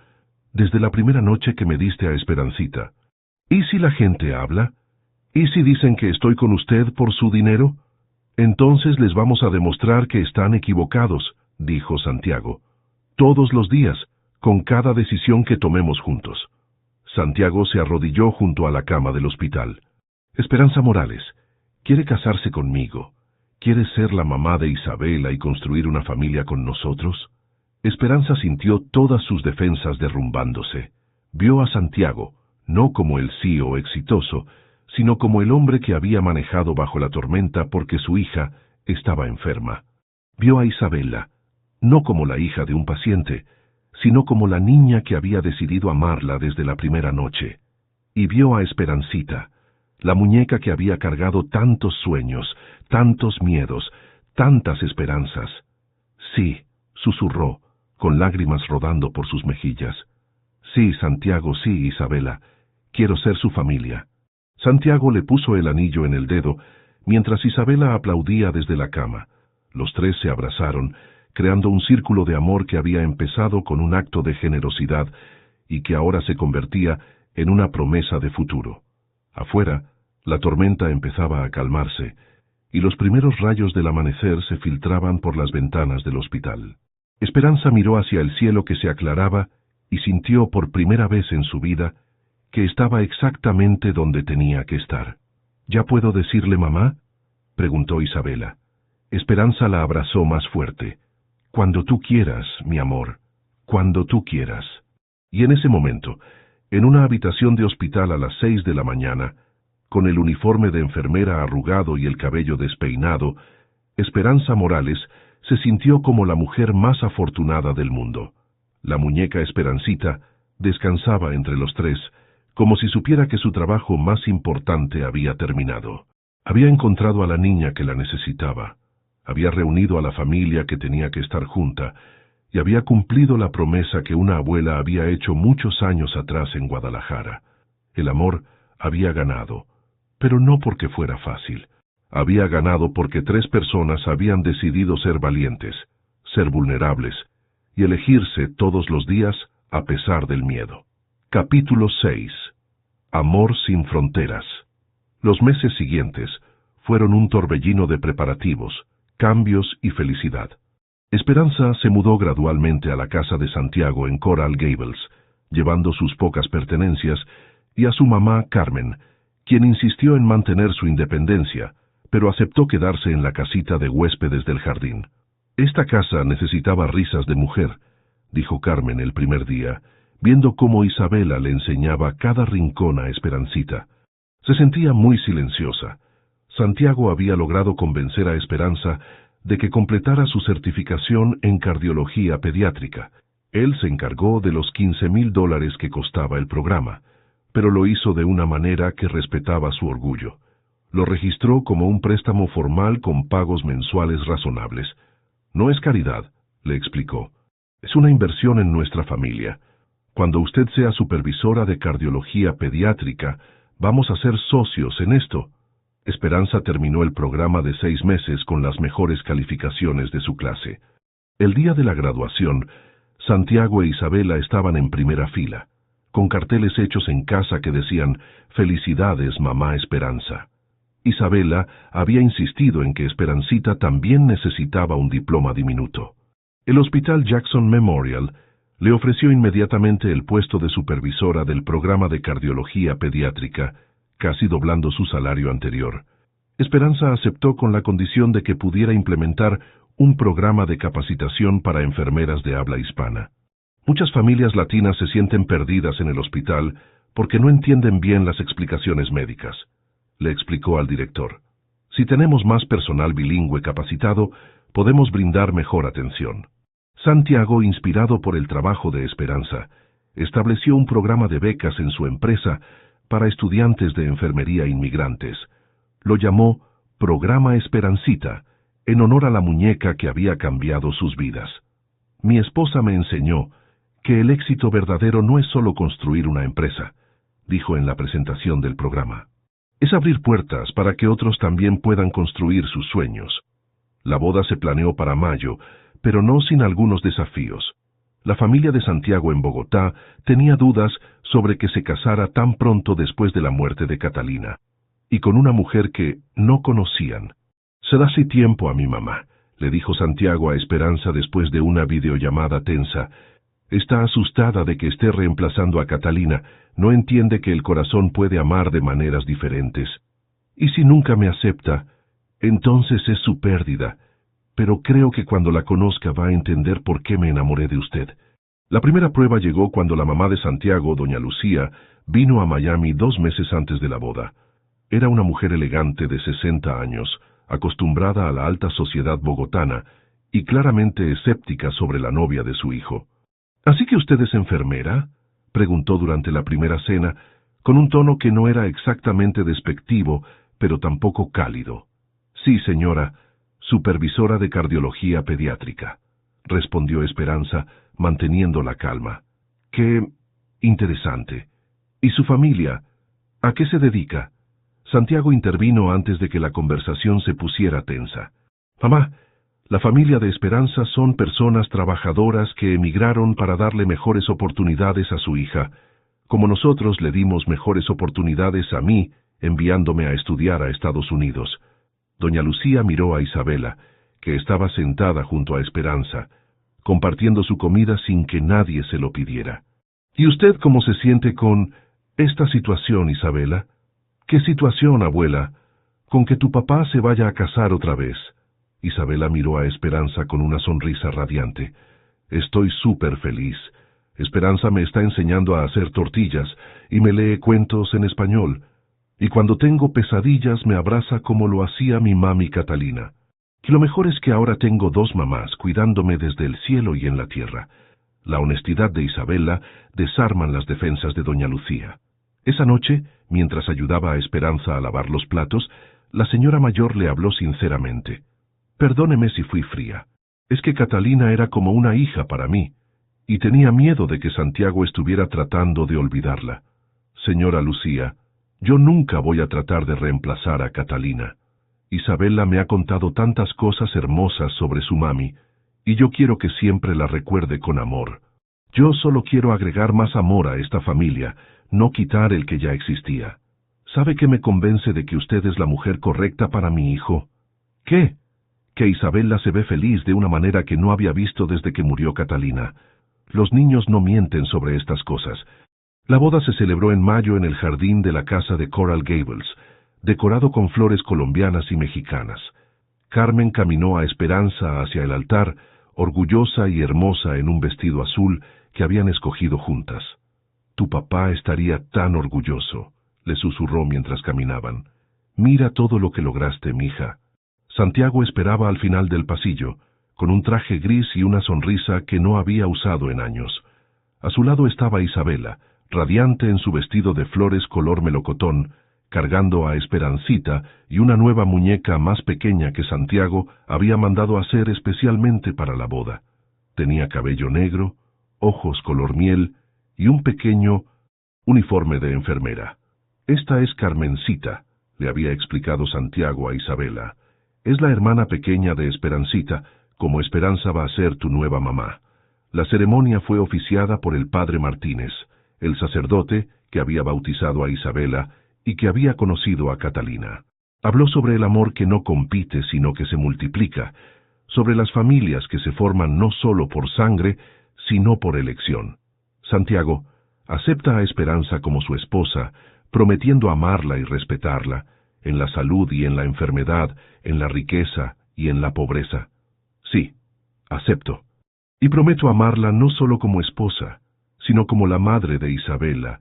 Desde la primera noche que me diste a Esperancita. ¿Y si la gente habla? ¿Y si dicen que estoy con usted por su dinero? Entonces les vamos a demostrar que están equivocados, dijo Santiago. Todos los días, con cada decisión que tomemos juntos. Santiago se arrodilló junto a la cama del hospital. Esperanza Morales, ¿quiere casarse conmigo? ¿Quiere ser la mamá de Isabela y construir una familia con nosotros? Esperanza sintió todas sus defensas derrumbándose. Vio a Santiago, no como el CEO exitoso, sino como el hombre que había manejado bajo la tormenta porque su hija estaba enferma. Vio a Isabela, no como la hija de un paciente, sino como la niña que había decidido amarla desde la primera noche. Y vio a Esperancita, la muñeca que había cargado tantos sueños, tantos miedos, tantas esperanzas. Sí, susurró, con lágrimas rodando por sus mejillas. Sí, Santiago, sí, Isabela, quiero ser su familia. Santiago le puso el anillo en el dedo, mientras Isabela aplaudía desde la cama. Los tres se abrazaron, creando un círculo de amor que había empezado con un acto de generosidad y que ahora se convertía en una promesa de futuro. Afuera, la tormenta empezaba a calmarse, y los primeros rayos del amanecer se filtraban por las ventanas del hospital. Esperanza miró hacia el cielo que se aclaraba y sintió por primera vez en su vida que estaba exactamente donde tenía que estar. ¿Ya puedo decirle mamá?, preguntó Isabela. Esperanza la abrazó más fuerte. Cuando tú quieras, mi amor, cuando tú quieras. Y en ese momento, en una habitación de hospital a las 6 de la mañana, con el uniforme de enfermera arrugado y el cabello despeinado, Esperanza Morales se sintió como la mujer más afortunada del mundo. La muñeca Esperancita descansaba entre los tres, como si supiera que su trabajo más importante había terminado. Había encontrado a la niña que la necesitaba, había reunido a la familia que tenía que estar junta, y había cumplido la promesa que una abuela había hecho muchos años atrás en Guadalajara. El amor había ganado, pero no porque fuera fácil. Había ganado porque 3 personas habían decidido ser valientes, ser vulnerables, y elegirse todos los días a pesar del miedo. Capítulo 6. Amor sin fronteras. Los meses siguientes fueron un torbellino de preparativos, cambios y felicidad. Esperanza se mudó gradualmente a la casa de Santiago en Coral Gables, llevando sus pocas pertenencias, y a su mamá Carmen, quien insistió en mantener su independencia, pero aceptó quedarse en la casita de huéspedes del jardín. Esta casa necesitaba risas de mujer, dijo Carmen el primer día, viendo cómo Isabela le enseñaba cada rincón a Esperancita. Se sentía muy silenciosa. Santiago había logrado convencer a Esperanza de que completara su certificación en cardiología pediátrica. Él se encargó de los $15,000 que costaba el programa, pero lo hizo de una manera que respetaba su orgullo. Lo registró como un préstamo formal con pagos mensuales razonables. No es caridad, le explicó. Es una inversión en nuestra familia. Cuando usted sea supervisora de cardiología pediátrica, vamos a ser socios en esto. Esperanza terminó el programa de 6 meses con las mejores calificaciones de su clase. El día de la graduación, Santiago e Isabela estaban en primera fila, con carteles hechos en casa que decían «Felicidades, mamá Esperanza». Isabela había insistido en que Esperancita también necesitaba un diploma diminuto. El Hospital Jackson Memorial le ofreció inmediatamente el puesto de supervisora del programa de cardiología pediátrica, casi doblando su salario anterior. Esperanza aceptó con la condición de que pudiera implementar un programa de capacitación para enfermeras de habla hispana. Muchas familias latinas se sienten perdidas en el hospital porque no entienden bien las explicaciones médicas, le explicó al director. Si tenemos más personal bilingüe capacitado, podemos brindar mejor atención. Santiago, inspirado por el trabajo de Esperanza, estableció un programa de becas en su empresa para estudiantes de enfermería inmigrantes. Lo llamó Programa Esperancita, en honor a la muñeca que había cambiado sus vidas. Mi esposa me enseñó que el éxito verdadero no es solo construir una empresa, dijo en la presentación del programa. Es abrir puertas para que otros también puedan construir sus sueños. La boda se planeó para mayo, pero no sin algunos desafíos. La familia de Santiago en Bogotá tenía dudas sobre que se casara tan pronto después de la muerte de Catalina, y con una mujer que no conocían. «Se da así tiempo a mi mamá», le dijo Santiago a Esperanza después de una videollamada tensa. «Está asustada de que esté reemplazando a Catalina, no entiende que el corazón puede amar de maneras diferentes. Y si nunca me acepta, entonces es su pérdida. Pero creo que cuando la conozca va a entender por qué me enamoré de usted». La primera prueba llegó cuando la mamá de Santiago, doña Lucía, vino a Miami 2 meses antes de la boda. Era una mujer elegante de 60 años, acostumbrada a la alta sociedad bogotana y claramente escéptica sobre la novia de su hijo. «¿Así que usted es enfermera?», preguntó durante la primera cena, con un tono que no era exactamente despectivo, pero tampoco cálido. «Sí, señora, supervisora de cardiología pediátrica», respondió Esperanza, manteniendo la calma. «Qué interesante. ¿Y su familia? ¿A qué se dedica?». Santiago intervino antes de que la conversación se pusiera tensa. «Mamá, la familia de Esperanza son personas trabajadoras que emigraron para darle mejores oportunidades a su hija, como nosotros le dimos mejores oportunidades a mí, enviándome a estudiar a Estados Unidos». Doña Lucía miró a Isabela, que estaba sentada junto a Esperanza, compartiendo su comida sin que nadie se lo pidiera. «¿Y usted cómo se siente con esta situación, Isabela?». «¿Qué situación, abuela? Con que tu papá se vaya a casar otra vez». Isabela miró a Esperanza con una sonrisa radiante. «Estoy súper feliz. Esperanza me está enseñando a hacer tortillas y me lee cuentos en español. Y cuando tengo pesadillas me abraza como lo hacía mi mami Catalina. Y lo mejor es que ahora tengo 2 mamás cuidándome desde el cielo y en la tierra». La honestidad de Isabela desarman las defensas de doña Lucía. Esa noche, mientras ayudaba a Esperanza a lavar los platos, la señora mayor le habló sinceramente. «Perdóneme si fui fría. Es que Catalina era como una hija para mí, y tenía miedo de que Santiago estuviera tratando de olvidarla. Señora Lucía, yo nunca voy a tratar de reemplazar a Catalina. Isabela me ha contado tantas cosas hermosas sobre su mami, y yo quiero que siempre la recuerde con amor. Yo solo quiero agregar más amor a esta familia, no quitar el que ya existía. ¿Sabe qué me convence de que usted es la mujer correcta para mi hijo? ¿Qué? Que Isabela se ve feliz de una manera que no había visto desde que murió Catalina. Los niños no mienten sobre estas cosas. La boda se celebró en mayo en el jardín de la casa de Coral Gables, decorado con flores colombianas y mexicanas. Carmen caminó a Esperanza hacia el altar, orgullosa y hermosa en un vestido azul que habían escogido juntas. «Tu papá estaría tan orgulloso», le susurró mientras caminaban. «Mira todo lo que lograste, mija». Santiago esperaba al final del pasillo, con un traje gris y una sonrisa que no había usado en años. A su lado estaba Isabela, radiante en su vestido de flores color melocotón, cargando a Esperancita y una nueva muñeca más pequeña que Santiago había mandado hacer especialmente para la boda. Tenía cabello negro, ojos color miel y un pequeño uniforme de enfermera. Esta es Carmencita, le había explicado Santiago a Isabela. Es la hermana pequeña de Esperancita, como Esperanza va a ser tu nueva mamá. La ceremonia fue oficiada por el padre Martínez, el sacerdote que había bautizado a Isabela y que había conocido a Catalina. Habló sobre el amor que no compite sino que se multiplica, sobre las familias que se forman no solo por sangre, sino por elección. Santiago acepta a Esperanza como su esposa, prometiendo amarla y respetarla, en la salud y en la enfermedad, en la riqueza y en la pobreza. Sí, acepto. Y prometo amarla no solo como esposa, sino como la madre de Isabela,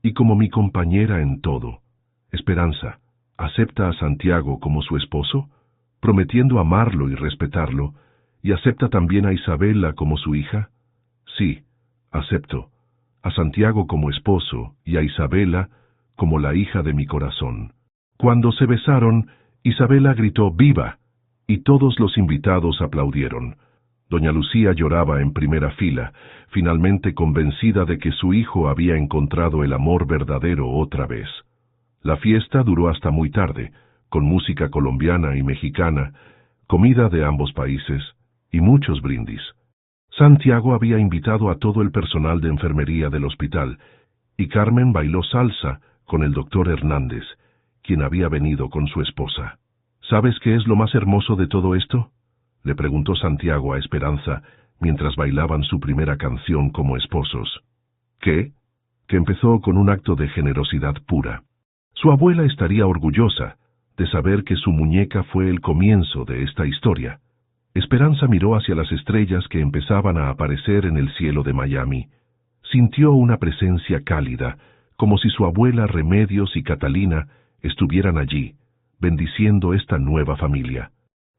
y como mi compañera en todo. Esperanza, ¿acepta a Santiago como su esposo, prometiendo amarlo y respetarlo, y acepta también a Isabela como su hija? Sí, acepto. A Santiago como esposo y a Isabela como la hija de mi corazón. Cuando se besaron, Isabela gritó ¡viva! Y todos los invitados aplaudieron. Doña Lucía lloraba en primera fila, finalmente convencida de que su hijo había encontrado el amor verdadero otra vez. La fiesta duró hasta muy tarde, con música colombiana y mexicana, comida de ambos países y muchos brindis. Santiago había invitado a todo el personal de enfermería del hospital, y Carmen bailó salsa con el doctor Hernández, quien había venido con su esposa. ¿Sabes qué es lo más hermoso de todo esto?, le preguntó Santiago a Esperanza mientras bailaban su primera canción como esposos. ¿Qué? Que empezó con un acto de generosidad pura. Su abuela estaría orgullosa de saber que su muñeca fue el comienzo de esta historia. Esperanza miró hacia las estrellas que empezaban a aparecer en el cielo de Miami. Sintió una presencia cálida, como si su abuela Remedios y Catalina estuvieran allí, bendiciendo esta nueva familia.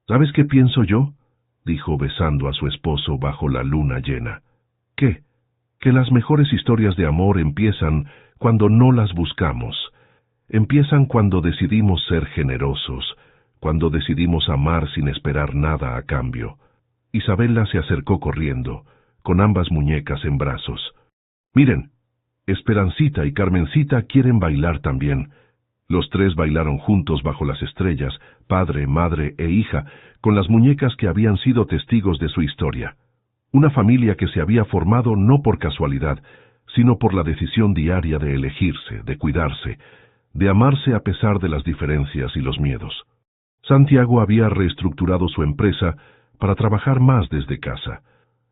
¿Sabes qué pienso yo?, dijo besando a su esposo bajo la luna llena. ¿Qué? Que las mejores historias de amor empiezan cuando no las buscamos. Empiezan cuando decidimos ser generosos, cuando decidimos amar sin esperar nada a cambio. Isabela se acercó corriendo, con ambas muñecas en brazos. Miren, Esperancita y Carmencita quieren bailar también. Los tres bailaron juntos bajo las estrellas, padre, madre e hija, con las muñecas que habían sido testigos de su historia. Una familia que se había formado no por casualidad, sino por la decisión diaria de elegirse, de cuidarse, de amarse a pesar de las diferencias y los miedos. Santiago había reestructurado su empresa para trabajar más desde casa.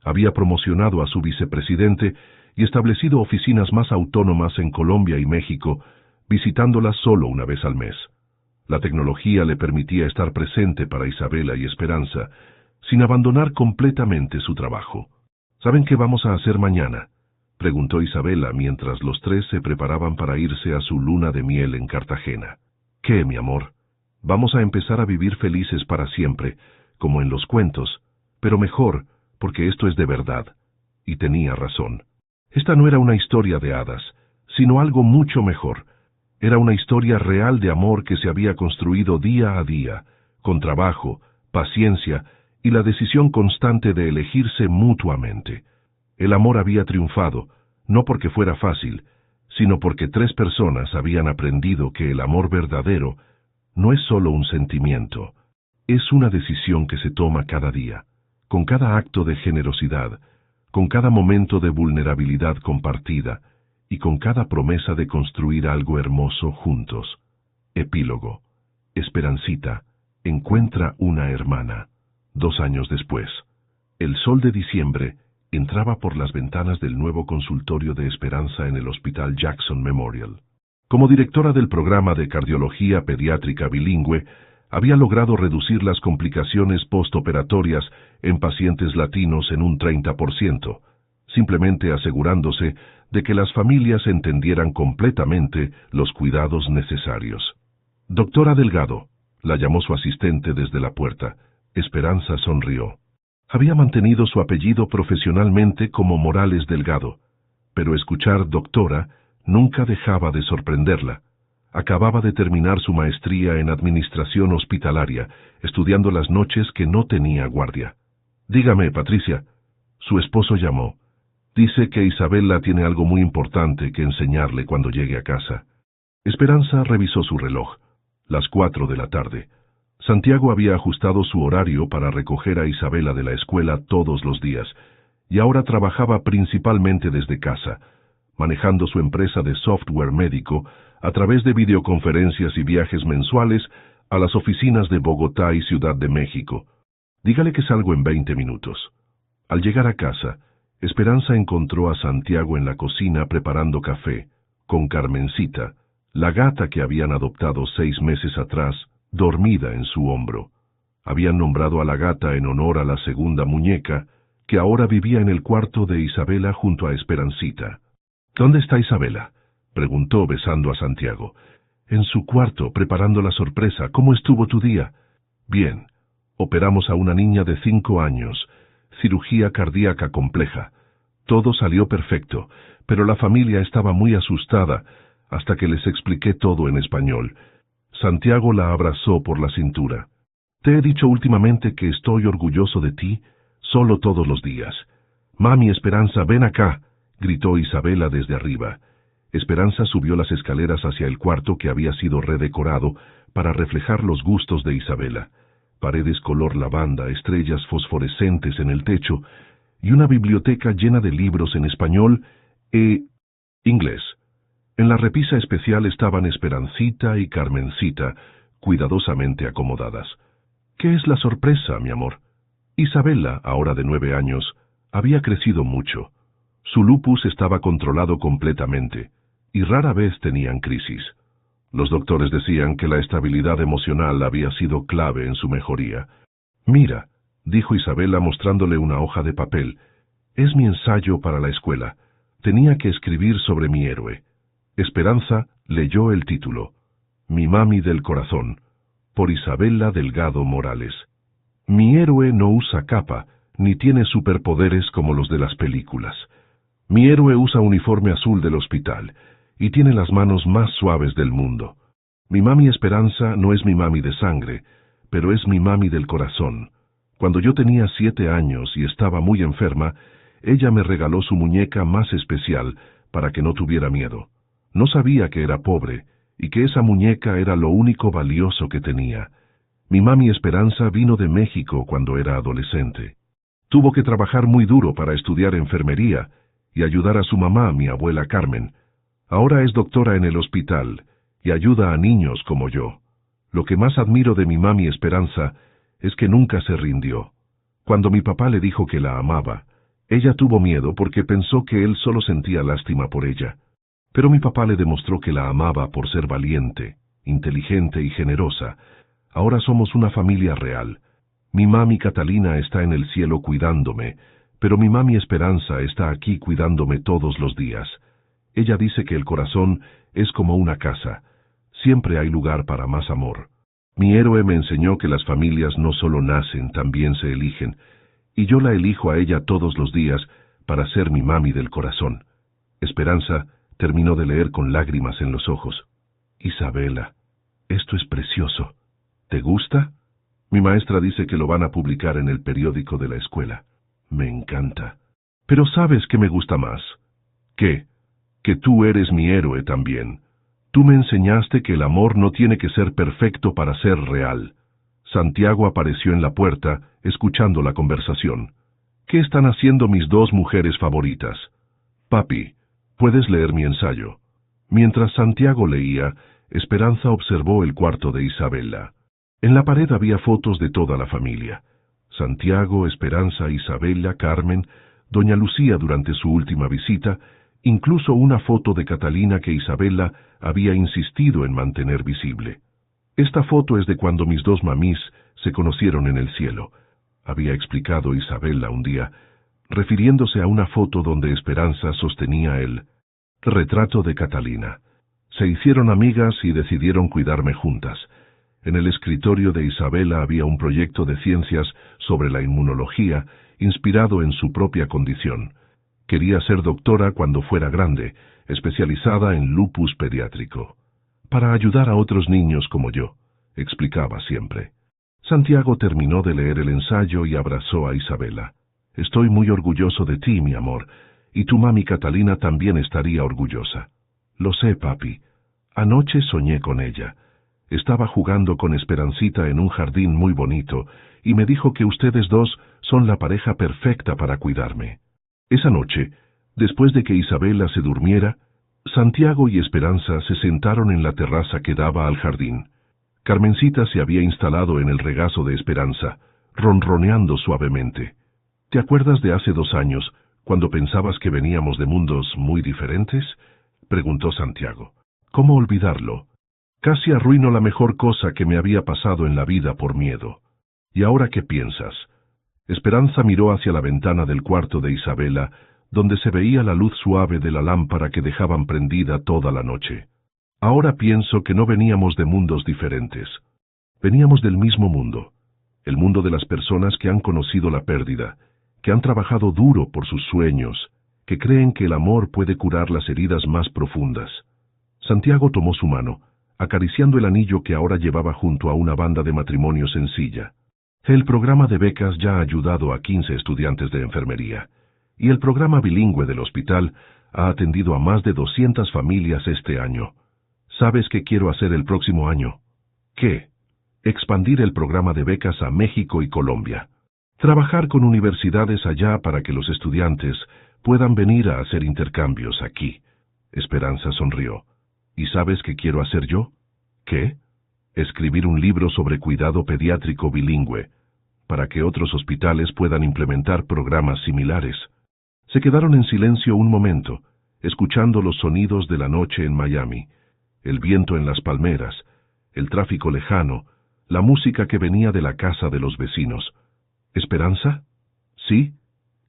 Había promocionado a su vicepresidente y establecido oficinas más autónomas en Colombia y México, visitándolas solo una vez al mes. La tecnología le permitía estar presente para Isabela y Esperanza, sin abandonar completamente su trabajo. ¿Saben qué vamos a hacer mañana?, preguntó Isabela mientras los tres se preparaban para irse a su luna de miel en Cartagena. ¿Qué, mi amor? Vamos a empezar a vivir felices para siempre, como en los cuentos, pero mejor, porque esto es de verdad. Y tenía razón. Esta no era una historia de hadas, sino algo mucho mejor. Era una historia real de amor que se había construido día a día, con trabajo, paciencia y la decisión constante de elegirse mutuamente. El amor había triunfado, no porque fuera fácil, sino porque tres personas habían aprendido que el amor verdadero no es solo un sentimiento, es una decisión que se toma cada día, con cada acto de generosidad, con cada momento de vulnerabilidad compartida, y con cada promesa de construir algo hermoso juntos. Epílogo. Esperancita encuentra una hermana. 2 años después. El sol de diciembre entraba por las ventanas del nuevo consultorio de Esperanza en el Hospital Jackson Memorial. Como directora del programa de cardiología pediátrica bilingüe, había logrado reducir las complicaciones postoperatorias en pacientes latinos en un 30%, simplemente asegurándose de que las familias entendieran completamente los cuidados necesarios. Doctora Delgado, la llamó su asistente desde la puerta. Esperanza sonrió. Había mantenido su apellido profesionalmente como Morales Delgado, pero escuchar doctora nunca dejaba de sorprenderla. Acababa de terminar su maestría en administración hospitalaria, estudiando las noches que no tenía guardia. Dígame, Patricia. Su esposo llamó. Dice que Isabela tiene algo muy importante que enseñarle cuando llegue a casa. Esperanza revisó su reloj. Las 4 de la tarde. Santiago había ajustado su horario para recoger a Isabela de la escuela todos los días, y ahora trabajaba principalmente desde casa, manejando su empresa de software médico a través de videoconferencias y viajes mensuales a las oficinas de Bogotá y Ciudad de México. Dígale que salgo en 20 minutos. Al llegar a casa, Esperanza encontró a Santiago en la cocina preparando café, con Carmencita, la gata que habían adoptado 6 meses atrás, dormida en su hombro. Habían nombrado a la gata en honor a la segunda muñeca, que ahora vivía en el cuarto de Isabela junto a Esperancita. ¿Dónde está Isabela?, preguntó besando a Santiago. En su cuarto, preparando la sorpresa. ¿Cómo estuvo tu día? Bien. Operamos a una niña de 5 años. Cirugía cardíaca compleja. Todo salió perfecto, pero la familia estaba muy asustada hasta que les expliqué todo en español. Santiago la abrazó por la cintura. Te he dicho últimamente que estoy orgulloso de ti, solo todos los días. Mami Esperanza, ven acá, gritó Isabela desde arriba. Esperanza subió las escaleras hacia el cuarto que había sido redecorado para reflejar los gustos de Isabela. Paredes color lavanda, estrellas fosforescentes en el techo y una biblioteca llena de libros en español e inglés. En la repisa especial estaban Esperancita y Carmencita, cuidadosamente acomodadas. ¿Qué es la sorpresa, mi amor? Isabela, ahora de 9 años, había crecido mucho. Su lupus estaba controlado completamente, y rara vez tenían crisis. Los doctores decían que la estabilidad emocional había sido clave en su mejoría. Mira, dijo Isabela mostrándole una hoja de papel, es mi ensayo para la escuela. Tenía que escribir sobre mi héroe. Esperanza leyó el título, Mi mami del corazón, por Isabela Delgado Morales. Mi héroe no usa capa, ni tiene superpoderes como los de las películas. Mi héroe usa uniforme azul del hospital, y tiene las manos más suaves del mundo. Mi mami Esperanza no es mi mami de sangre, pero es mi mami del corazón. Cuando yo tenía 7 años y estaba muy enferma, ella me regaló su muñeca más especial para que no tuviera miedo. No sabía que era pobre, y que esa muñeca era lo único valioso que tenía. Mi mami Esperanza vino de México cuando era adolescente. Tuvo que trabajar muy duro para estudiar enfermería y ayudar a su mamá, mi abuela Carmen. Ahora es doctora en el hospital y ayuda a niños como yo. Lo que más admiro de mi mami Esperanza es que nunca se rindió. Cuando mi papá le dijo que la amaba, ella tuvo miedo porque pensó que él solo sentía lástima por ella. Pero mi papá le demostró que la amaba por ser valiente, inteligente y generosa. Ahora somos una familia real. Mi mami Catalina está en el cielo cuidándome, pero mi mami Esperanza está aquí cuidándome todos los días. Ella dice que el corazón es como una casa. Siempre hay lugar para más amor. Mi héroe me enseñó que las familias no solo nacen, también se eligen, y yo la elijo a ella todos los días para ser mi mami del corazón. Esperanza terminó de leer con lágrimas en los ojos. Isabela, esto es precioso. ¿Te gusta? Mi maestra dice que lo van a publicar en el periódico de la escuela. Me encanta. Pero ¿sabes qué me gusta más? ¿Qué? Que tú eres mi héroe también. Tú me enseñaste que el amor no tiene que ser perfecto para ser real. Santiago apareció en la puerta, escuchando la conversación. ¿Qué están haciendo mis 2 mujeres favoritas? Papi, puedes leer mi ensayo. Mientras Santiago leía, Esperanza observó el cuarto de Isabela. En la pared había fotos de toda la familia. Santiago, Esperanza, Isabela, Carmen, doña Lucía durante su última visita, incluso una foto de Catalina que Isabela había insistido en mantener visible. Esta foto es de cuando mis 2 mamís se conocieron en el cielo, había explicado Isabela un día, refiriéndose a una foto donde Esperanza sostenía el retrato de Catalina. Se hicieron amigas y decidieron cuidarme juntas. En el escritorio de Isabela había un proyecto de ciencias sobre la inmunología, inspirado en su propia condición. Quería ser doctora cuando fuera grande, especializada en lupus pediátrico. Para ayudar a otros niños como yo, explicaba siempre. Santiago terminó de leer el ensayo y abrazó a Isabela. Estoy muy orgulloso de ti, mi amor, y tu mami Catalina también estaría orgullosa. Lo sé, papi. Anoche soñé con ella. Estaba jugando con Esperancita en un jardín muy bonito, y me dijo que ustedes dos son la pareja perfecta para cuidarme. Esa noche, después de que Isabela se durmiera, Santiago y Esperanza se sentaron en la terraza que daba al jardín. Carmencita se había instalado en el regazo de Esperanza, ronroneando suavemente. ¿Te acuerdas de hace 2 años, cuando pensabas que veníamos de mundos muy diferentes? Preguntó Santiago. ¿Cómo olvidarlo? Casi arruino la mejor cosa que me había pasado en la vida por miedo. ¿Y ahora qué piensas? Esperanza miró hacia la ventana del cuarto de Isabela, donde se veía la luz suave de la lámpara que dejaban prendida toda la noche. Ahora pienso que no veníamos de mundos diferentes. Veníamos del mismo mundo, el mundo de las personas que han conocido la pérdida, que han trabajado duro por sus sueños, que creen que el amor puede curar las heridas más profundas. Santiago tomó su mano, acariciando el anillo que ahora llevaba junto a una banda de matrimonio sencilla. El programa de becas ya ha ayudado a 15 estudiantes de enfermería, y el programa bilingüe del hospital ha atendido a más de 200 familias este año. ¿Sabes qué quiero hacer el próximo año? ¿Qué? Expandir el programa de becas a México y Colombia. Trabajar con universidades allá para que los estudiantes puedan venir a hacer intercambios aquí. Esperanza sonrió. ¿Y sabes qué quiero hacer yo? ¿Qué? Escribir un libro sobre cuidado pediátrico bilingüe, para que otros hospitales puedan implementar programas similares. Se quedaron en silencio un momento, escuchando los sonidos de la noche en Miami, el viento en las palmeras, el tráfico lejano, la música que venía de la casa de los vecinos. ¿Esperanza? ¿Sí?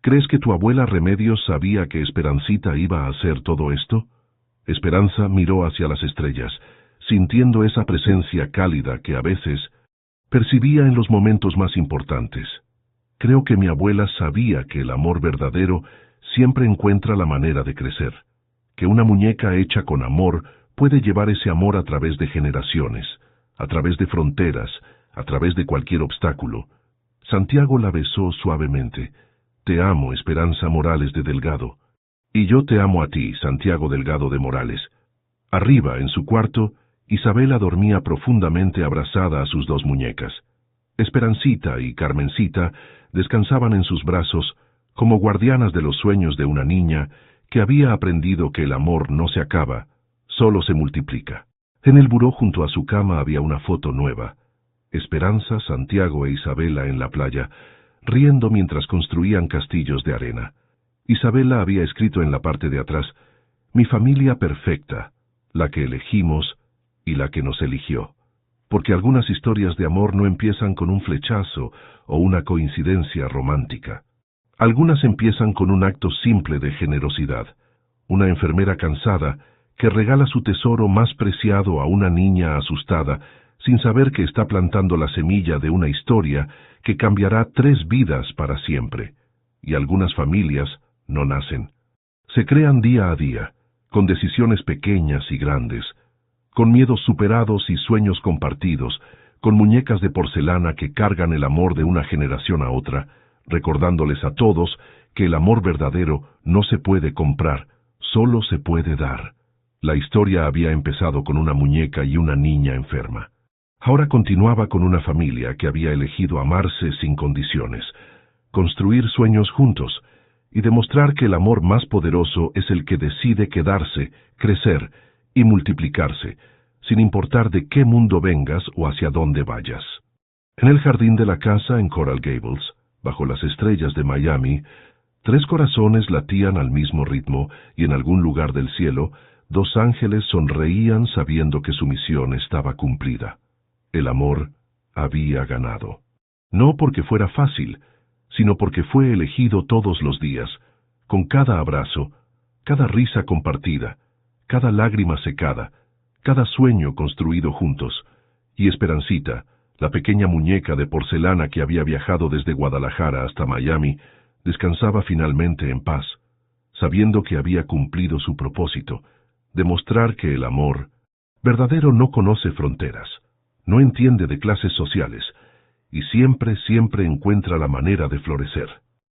¿Crees que tu abuela Remedios sabía que Esperancita iba a hacer todo esto? Esperanza miró hacia las estrellas, sintiendo esa presencia cálida que a veces percibía en los momentos más importantes. Creo que mi abuela sabía que el amor verdadero siempre encuentra la manera de crecer, que una muñeca hecha con amor puede llevar ese amor a través de generaciones, a través de fronteras, a través de cualquier obstáculo. Santiago la besó suavemente. Te amo, Esperanza Morales de Delgado. Y yo te amo a ti, Santiago Delgado de Morales. Arriba, en su cuarto, Isabela dormía profundamente abrazada a sus 2 muñecas. Esperancita y Carmencita descansaban en sus brazos como guardianas de los sueños de una niña que había aprendido que el amor no se acaba, solo se multiplica. En el buró junto a su cama había una foto nueva. Esperanza, Santiago e Isabela en la playa, riendo mientras construían castillos de arena. Isabela había escrito en la parte de atrás, «Mi familia perfecta, la que elegimos y la que nos eligió». Porque algunas historias de amor no empiezan con un flechazo o una coincidencia romántica. Algunas empiezan con un acto simple de generosidad. Una enfermera cansada que regala su tesoro más preciado a una niña asustada, sin saber que está plantando la semilla de una historia que cambiará 3 vidas para siempre. Y algunas familias no nacen. Se crean día a día, con decisiones pequeñas y grandes, con miedos superados y sueños compartidos, con muñecas de porcelana que cargan el amor de una generación a otra, recordándoles a todos que el amor verdadero no se puede comprar, solo se puede dar. La historia había empezado con una muñeca y una niña enferma. Ahora continuaba con una familia que había elegido amarse sin condiciones, construir sueños juntos y demostrar que el amor más poderoso es el que decide quedarse, crecer y multiplicarse, sin importar de qué mundo vengas o hacia dónde vayas. En el jardín de la casa en Coral Gables, bajo las estrellas de Miami, 3 corazones latían al mismo ritmo y en algún lugar del cielo, 2 ángeles sonreían sabiendo que su misión estaba cumplida. El amor había ganado. No porque fuera fácil, sino porque fue elegido todos los días, con cada abrazo, cada risa compartida, cada lágrima secada, cada sueño construido juntos, y Esperancita, la pequeña muñeca de porcelana que había viajado desde Guadalajara hasta Miami, descansaba finalmente en paz, sabiendo que había cumplido su propósito, demostrar que el amor verdadero no conoce fronteras, no entiende de clases sociales, y siempre encuentra la manera de florecer.